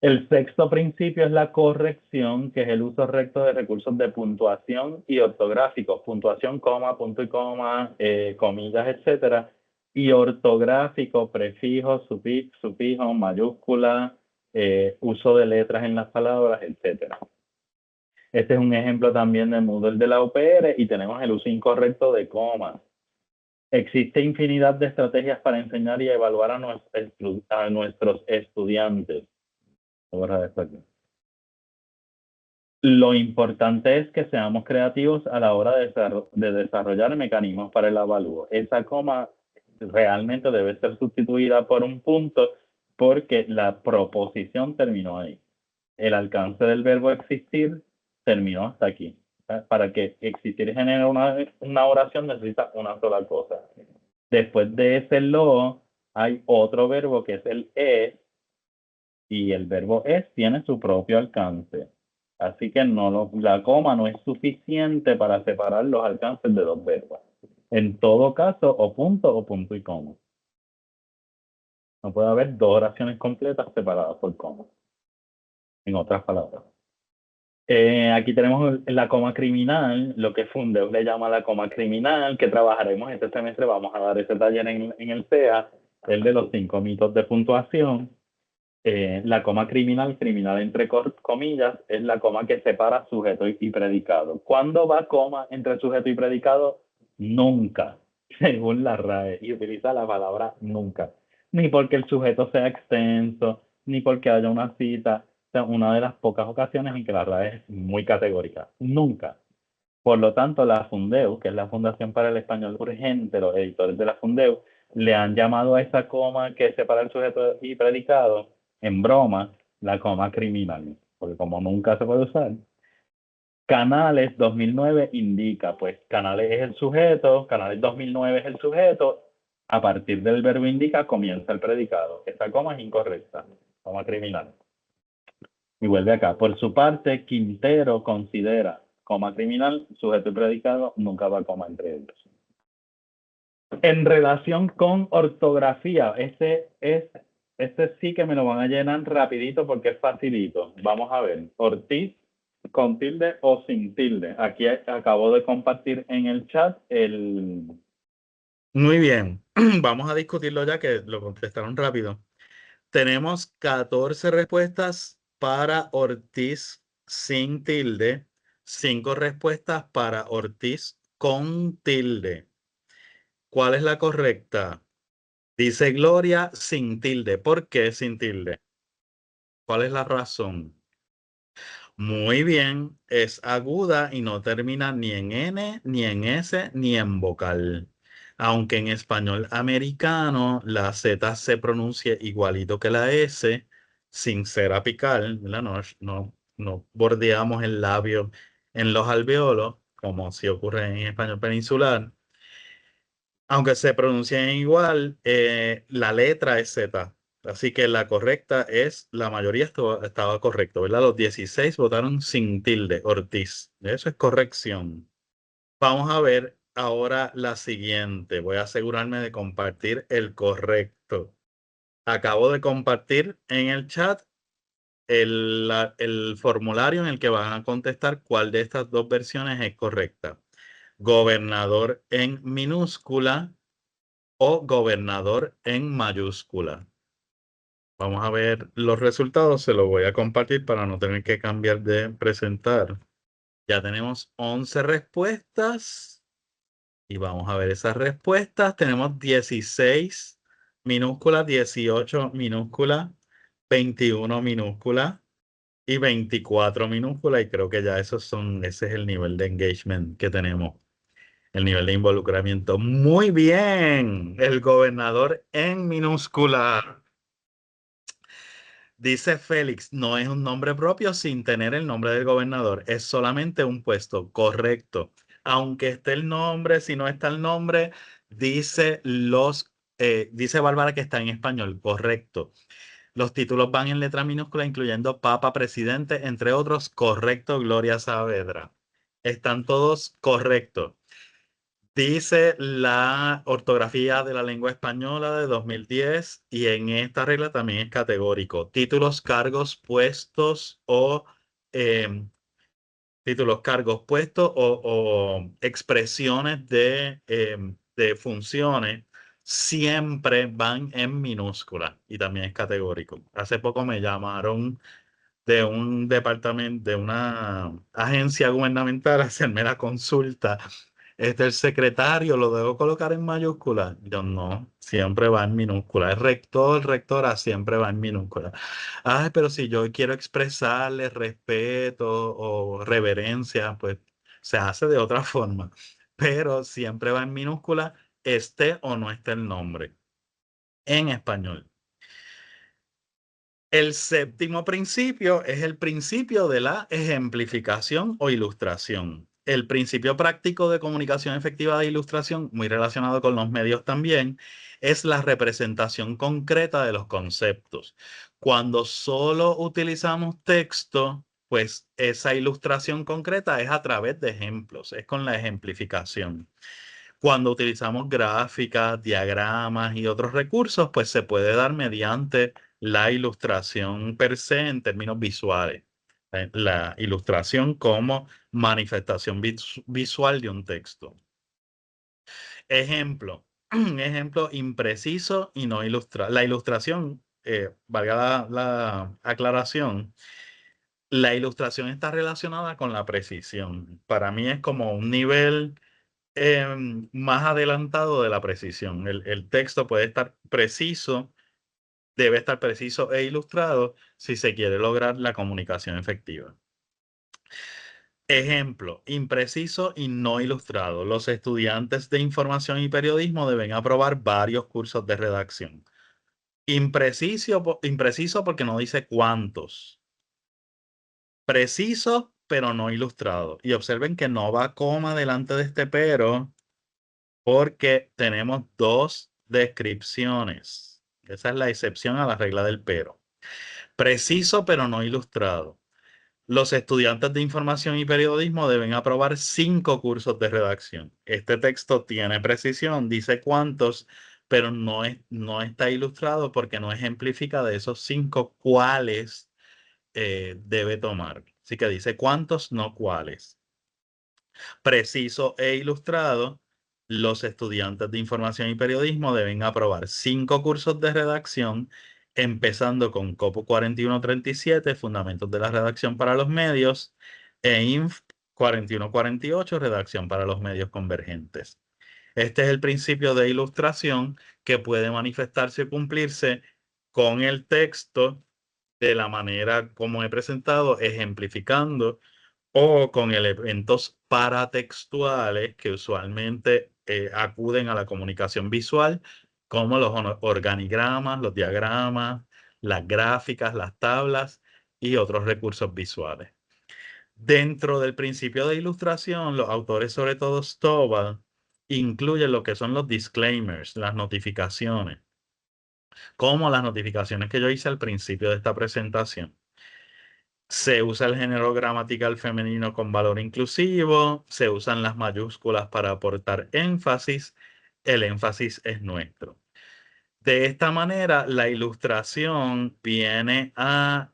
S1: El sexto principio es la corrección, que es el uso recto de recursos de puntuación y ortográficos. Puntuación, coma, punto y coma, comillas, etcétera. Y ortográfico, prefijo, sufijo, mayúscula, uso de letras en las palabras, etc. Este es un ejemplo también del Moodle de la UPR y tenemos el uso incorrecto de comas. Existe infinidad de estrategias para enseñar y evaluar a nuestros estudiantes. Borra esto aquí. Lo importante es que seamos creativos a la hora de desarrollar mecanismos para el avalúo. Esa coma realmente debe ser sustituida por un punto porque la proposición terminó ahí. El alcance del verbo existir terminó hasta aquí. Para que existir genere una oración necesita una sola cosa. Después de ese lo, hay otro verbo que es el es, y el verbo es tiene su propio alcance. Así que la coma no es suficiente para separar los alcances de dos verbos. En todo caso, o punto y coma. No puede haber dos oraciones completas separadas por coma. En otras palabras. Aquí tenemos la coma criminal, lo que Fundeu le llama la coma criminal, que trabajaremos este semestre. Vamos a dar ese taller en el CEA, el de los 5 mitos de puntuación. La coma criminal entre comillas, es la coma que separa sujeto y predicado. ¿Cuándo va coma entre sujeto y predicado? Nunca, según la RAE, y utiliza la palabra nunca. Ni porque el sujeto sea extenso, ni porque haya una cita. O sea, una de las pocas ocasiones en que la RAE es muy categórica. Nunca. Por lo tanto, la Fundeu, que es la Fundación para el Español Urgente, los editores de la Fundeu, le han llamado a esa coma que separa el sujeto y predicado, en broma, la coma criminal, porque como nunca se puede usar. Canales 2009 indica, pues Canales es el sujeto, Canales 2009 es el sujeto, a partir del verbo indica comienza el predicado. Esa coma es incorrecta, coma criminal. Y vuelve acá. Por su parte, Quintero considera coma criminal, sujeto y predicado, nunca va a coma entre ellos. En relación con ortografía, este sí que me lo van a llenar rapidito porque es facilito. Vamos a ver. Ortiz, con tilde o sin tilde. Aquí acabo de compartir en el chat el...
S2: Muy bien, vamos a discutirlo ya que lo contestaron rápido. Tenemos 14 respuestas para Ortiz sin tilde, 5 respuestas para Ortiz con tilde. ¿Cuál es la correcta? Dice Gloria sin tilde. ¿Por qué sin tilde? ¿Cuál es la razón? Muy bien, es aguda y no termina ni en N, ni en S, ni en vocal. Aunque en español americano la Z se pronuncia igualito que la S, sin ser apical, ¿verdad? No bordeamos el labio en los alveolos, como si ocurre en español peninsular. Aunque se pronuncien igual, la letra es Z. Así que la correcta es, la mayoría estaba correcto, ¿verdad? Los 16 votaron sin tilde, Ortiz. Eso es corrección. Vamos a ver ahora la siguiente. Voy a asegurarme de compartir el correcto. Acabo de compartir en el chat el formulario en el que van a contestar cuál de estas dos versiones es correcta. Gobernador en minúscula o gobernador en mayúscula. Vamos a ver los resultados. Se los voy a compartir para no tener que cambiar de presentar. Ya tenemos 11 respuestas y vamos a ver esas respuestas. Tenemos 16 minúsculas, 18 minúsculas, 21 minúsculas y 24 minúsculas. Y creo que ya ese es el nivel de engagement que tenemos. El nivel de involucramiento. Muy bien. El gobernador en minúscula. Dice Félix, no es un nombre propio sin tener el nombre del gobernador. Es solamente un puesto. Correcto. Aunque esté el nombre, si no está el nombre, dice dice Bárbara que está en español. Correcto. Los títulos van en letra minúscula, incluyendo Papa, Presidente, entre otros. Correcto, Gloria Saavedra. Están todos correctos. Dice la ortografía de la lengua española de 2010 y en esta regla también es categórico. Títulos, cargos, puestos o expresiones de funciones siempre van en minúscula y también es categórico. Hace poco me llamaron de un departamento, de una agencia gubernamental a hacerme la consulta. El secretario lo debo colocar en mayúscula. Yo no, siempre va en minúscula. El rector, rectora, siempre va en minúscula. Ay, pero si yo quiero expresarle respeto o reverencia, pues se hace de otra forma. Pero siempre va en minúscula, esté o no esté el nombre en español. El séptimo principio es el principio de la ejemplificación o ilustración. El principio práctico de comunicación efectiva de ilustración, muy relacionado con los medios también, es la representación concreta de los conceptos. Cuando solo utilizamos texto, pues esa ilustración concreta es a través de ejemplos, es con la ejemplificación. Cuando utilizamos gráficas, diagramas y otros recursos, pues se puede dar mediante la ilustración per se en términos visuales. La ilustración como manifestación visual de un texto. Ejemplo, ejemplo impreciso y no ilustrado. La ilustración, valga la aclaración, la ilustración está relacionada con la precisión. Para mí es como un nivel más adelantado de la precisión. El texto puede estar preciso, debe estar preciso e ilustrado si se quiere lograr la comunicación efectiva. Ejemplo, impreciso y no ilustrado. Los estudiantes de información y periodismo deben aprobar varios cursos de redacción. Impreciso porque no dice cuántos. Preciso, pero no ilustrado. Y observen que no va coma delante de este pero, porque tenemos dos descripciones. Esa es la excepción a la regla del pero. Preciso, pero no ilustrado. Los estudiantes de información y periodismo deben aprobar 5 cursos de redacción. Este texto tiene precisión, dice cuántos, pero no está ilustrado porque no ejemplifica de esos 5 cuáles debe tomar. Así que dice cuántos, no cuáles. Preciso e ilustrado, los estudiantes de información y periodismo deben aprobar 5 cursos de redacción, empezando con COPO 4137, Fundamentos de la Redacción para los Medios, e INF 4148, Redacción para los Medios Convergentes. Este es el principio de ilustración que puede manifestarse o cumplirse con el texto de la manera como he presentado, ejemplificando o con elementos paratextuales que usualmente acuden a la comunicación visual, como los organigramas, los diagramas, las gráficas, las tablas y otros recursos visuales. Dentro del principio de ilustración, los autores, sobre todo Stovall, incluyen lo que son los disclaimers, las notificaciones, como las notificaciones que yo hice al principio de esta presentación. Se usa el género gramatical femenino con valor inclusivo, se usan las mayúsculas para aportar énfasis, el énfasis es nuestro. De esta manera, la ilustración viene a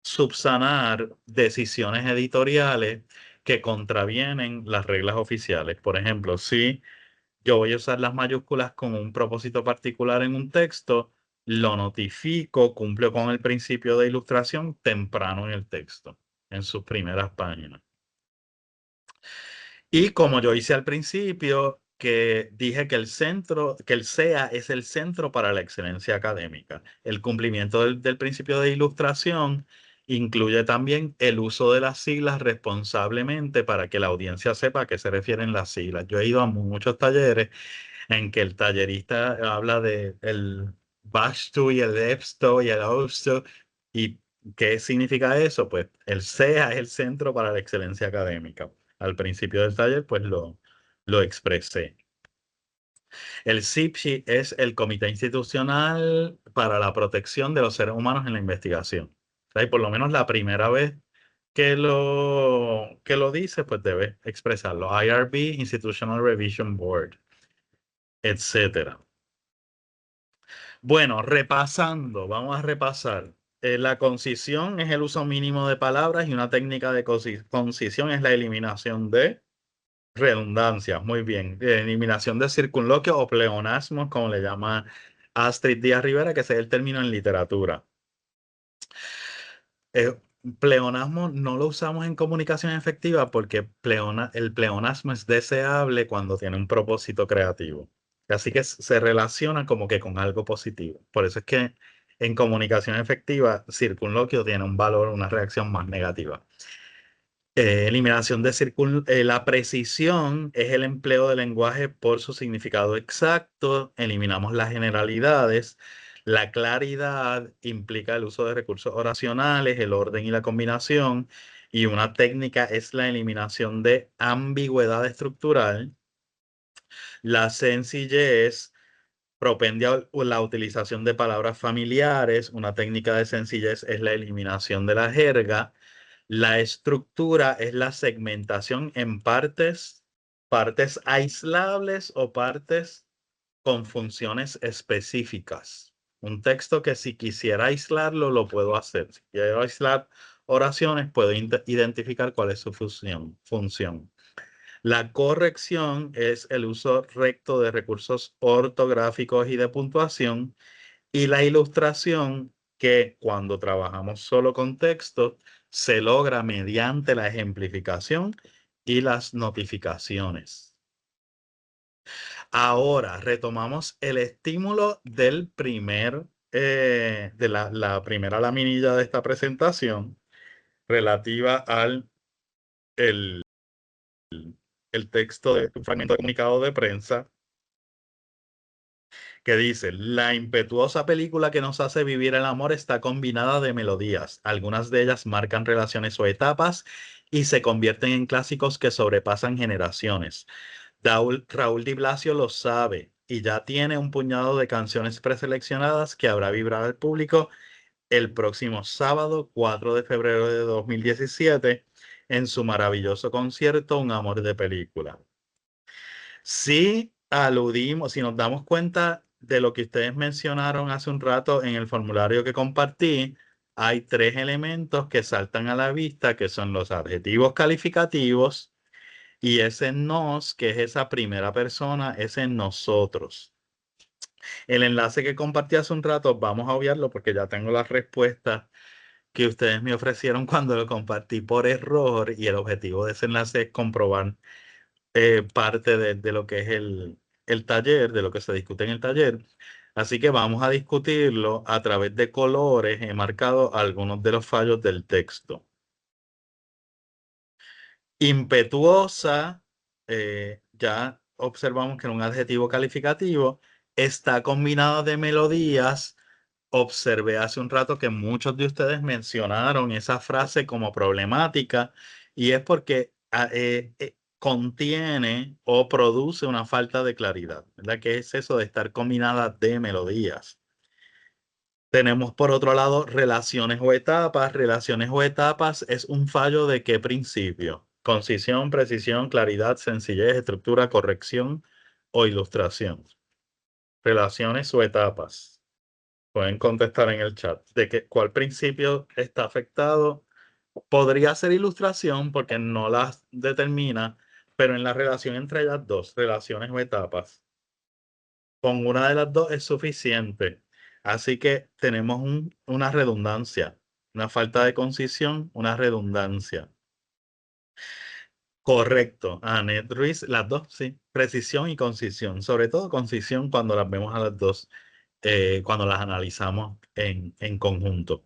S2: subsanar decisiones editoriales que contravienen las reglas oficiales. Por ejemplo, si yo voy a usar las mayúsculas con un propósito particular en un texto, lo notifico, cumplo con el principio de ilustración temprano en el texto, en sus primeras páginas. Y como yo hice al principio, que dije que el CEA es el centro para la excelencia académica. El cumplimiento del principio de ilustración incluye también el uso de las siglas responsablemente para que la audiencia sepa a qué se refieren las siglas. Yo he ido a muchos talleres en que el tallerista habla de el Bashtu y el Epsto y el Osto. ¿Y qué significa eso? Pues el CEA es el Centro para la Excelencia Académica. Al principio del taller, pues lo expresé. El CIPSI es el Comité Institucional para la Protección de los Seres Humanos en la Investigación. Y por lo menos la primera vez que lo dice, pues debe expresarlo. IRB, Institutional Revision Board, etcétera. Bueno, repasando, vamos a repasar. La concisión es el uso mínimo de palabras y una técnica de concisión es la eliminación de Redundancia, muy bien. Eliminación de circunloquio o pleonasmos, como le llama Astrid Díaz Rivera, que ese es el término en literatura. Eh, Pleonasmo no lo usamos en comunicación efectiva porque el pleonasmo es deseable cuando tiene un propósito creativo. Así que se relaciona como que con algo positivo. Por eso es que en comunicación efectiva, circunloquio tiene un valor, una reacción más negativa. Eliminación de la precisión es el empleo del lenguaje por su significado exacto. Eliminamos las generalidades. La claridad implica el uso de recursos oracionales, el orden y la combinación. Y una técnica es la eliminación de ambigüedad estructural. La sencillez propendia a la utilización de palabras familiares. Una técnica de sencillez es la eliminación de la jerga. La estructura es la segmentación en partes, partes aislables o partes con funciones específicas. Un texto que si quisiera aislarlo, lo puedo hacer. Si quiero aislar oraciones, puedo identificar cuál es su función. La corrección es el uso recto de recursos ortográficos y de puntuación. Y la ilustración, que cuando trabajamos solo con texto, se logra mediante la ejemplificación y las notificaciones. Ahora retomamos el estímulo del de la primera laminilla de esta presentación relativa al el, el texto de un fragmento de comunicado de prensa que dice: la impetuosa película que nos hace vivir el amor está combinada de melodías. Algunas de ellas marcan relaciones o etapas y se convierten en clásicos que sobrepasan generaciones. Raúl Di Blasio lo sabe y ya tiene un puñado de canciones preseleccionadas que habrá vibrado al público el próximo sábado 4 de febrero de 2017 en su maravilloso concierto Un amor de película. Si aludimos, si nos damos cuenta de lo que ustedes mencionaron hace un rato en el formulario que compartí, hay tres elementos que saltan a la vista, que son los adjetivos calificativos y ese nos, que es esa primera persona, ese nosotros. El enlace que compartí hace un rato, vamos a obviarlo porque ya tengo las respuestas que ustedes me ofrecieron cuando lo compartí por error, y el objetivo de ese enlace es comprobar parte de lo que es el taller, de lo que se discute en el taller. Así que vamos a discutirlo a través de colores. He marcado algunos de los fallos del texto. Impetuosa, ya observamos que era un adjetivo calificativo. Está combinado de melodías. Observé hace un rato que muchos de ustedes mencionaron esa frase como problemática, y es porque contiene o produce una falta de claridad, ¿verdad? ¿Qué es eso de estar combinada de melodías? Tenemos por otro lado relaciones o etapas. Relaciones o etapas es un fallo de qué principio: concisión, precisión, claridad, sencillez, estructura, corrección o ilustración. Relaciones o etapas. Pueden contestar en el chat de cuál principio está afectado. Podría ser ilustración porque no las determina, pero en la relación entre ellas dos, relaciones o etapas, con una de las dos es suficiente. Así que tenemos una redundancia, una falta de concisión, una redundancia. Correcto, Anet Ruiz, las dos, sí, precisión y concisión, sobre todo concisión cuando las vemos a las dos, cuando las analizamos en conjunto.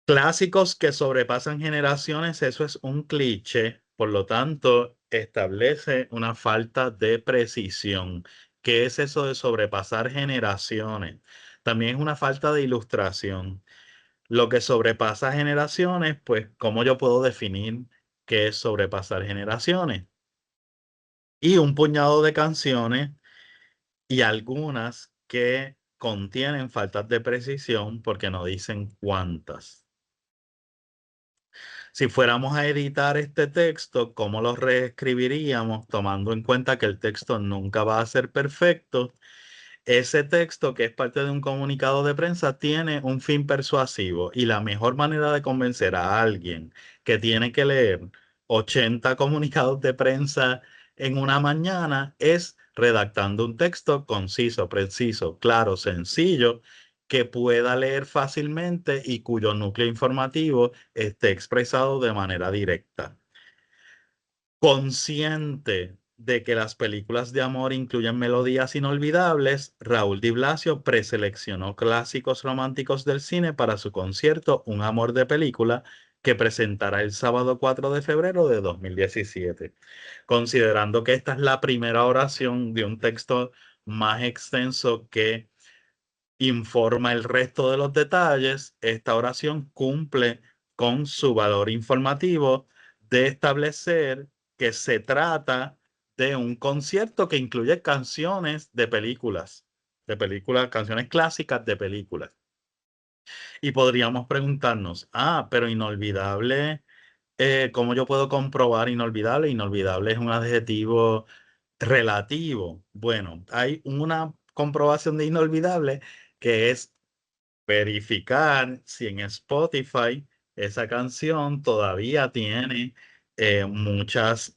S2: Clásicos que sobrepasan generaciones, eso es un cliché, por lo tanto, establece una falta de precisión. ¿Qué es eso de sobrepasar generaciones? También es una falta de ilustración. Lo que sobrepasa generaciones, pues, ¿cómo yo puedo definir qué es sobrepasar generaciones? Y un puñado de canciones y algunas que contienen faltas de precisión porque no dicen cuántas. Si fuéramos a editar este texto, ¿cómo lo reescribiríamos tomando en cuenta que el texto nunca va a ser perfecto? Ese texto, que es parte de un comunicado de prensa, tiene un fin persuasivo, y la mejor manera de convencer a alguien que tiene que leer 80 comunicados de prensa en una mañana es redactando un texto conciso, preciso, claro, sencillo, que pueda leer fácilmente y cuyo núcleo informativo esté expresado de manera directa. Consciente de que las películas de amor incluyen melodías inolvidables, Raúl Di Blasio preseleccionó clásicos románticos del cine para su concierto Un amor de película, que presentará el sábado 4 de febrero de 2017. Considerando que esta es la primera oración de un texto más extenso que informa el resto de los detalles, esta oración cumple con su valor informativo de establecer que se trata de un concierto que incluye canciones de películas, canciones clásicas de películas. Y podríamos preguntarnos, pero inolvidable, ¿cómo yo puedo comprobar inolvidable? Inolvidable es un adjetivo relativo. Bueno, hay una comprobación de inolvidable que es verificar si en Spotify esa canción todavía tiene muchos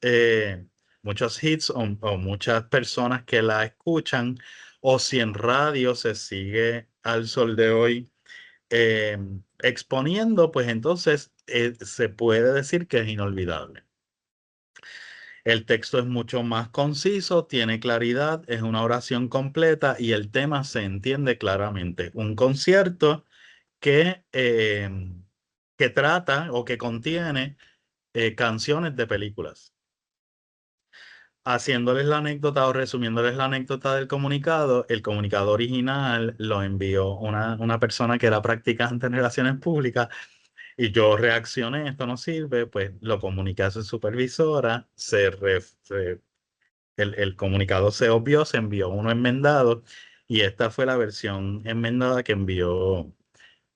S2: hits o muchas personas que la escuchan, o si en radio se sigue al sol de hoy exponiendo, pues entonces se puede decir que es inolvidable. El texto es mucho más conciso, tiene claridad, es una oración completa y el tema se entiende claramente. Un concierto que trata o que contiene canciones de películas. Haciéndoles la anécdota o resumiéndoles la anécdota del comunicado, el comunicado original lo envió una persona que era practicante en relaciones públicas y yo reaccioné, esto no sirve, pues lo comuniqué a su supervisora, el comunicado se obvió, se envió uno enmendado y esta fue la versión enmendada que envió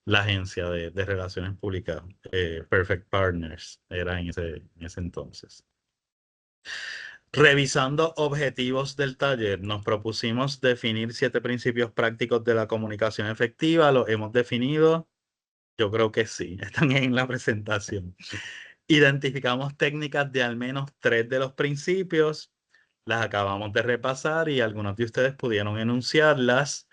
S2: la agencia de relaciones públicas, Perfect Partners, era en ese entonces. Revisando objetivos del taller, nos propusimos definir 7 principios prácticos de la comunicación efectiva. ¿Los hemos definido? Yo creo que sí, están en la presentación. Identificamos técnicas de al menos 3 de los principios. Las acabamos de repasar y algunos de ustedes pudieron enunciarlas.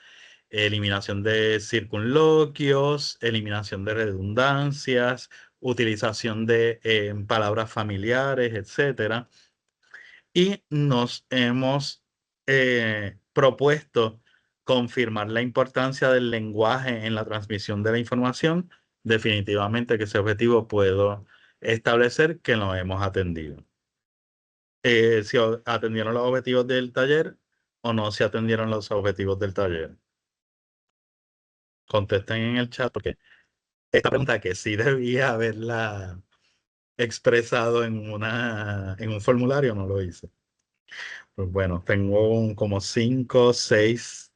S2: Eliminación de circunloquios, eliminación de redundancias, utilización de palabras familiares, etcétera. Y nos hemos propuesto confirmar la importancia del lenguaje en la transmisión de la información. Definitivamente que ese objetivo puedo establecer que lo hemos atendido. Si atendieron los objetivos del taller o no se atendieron los objetivos del taller. Contesten en el chat porque esta pregunta que sí debía haberla expresado en un formulario, no lo hice. Pues bueno, tengo como 5, 6,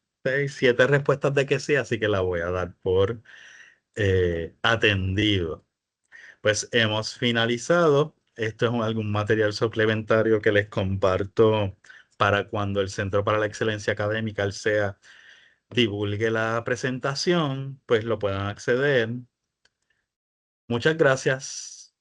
S2: 7 respuestas de que sí, así que la voy a dar por atendido. Pues hemos finalizado. Esto es algún material suplementario que les comparto para cuando el Centro para la Excelencia Académica, el CEA, divulgue la presentación, pues lo puedan acceder. Muchas gracias.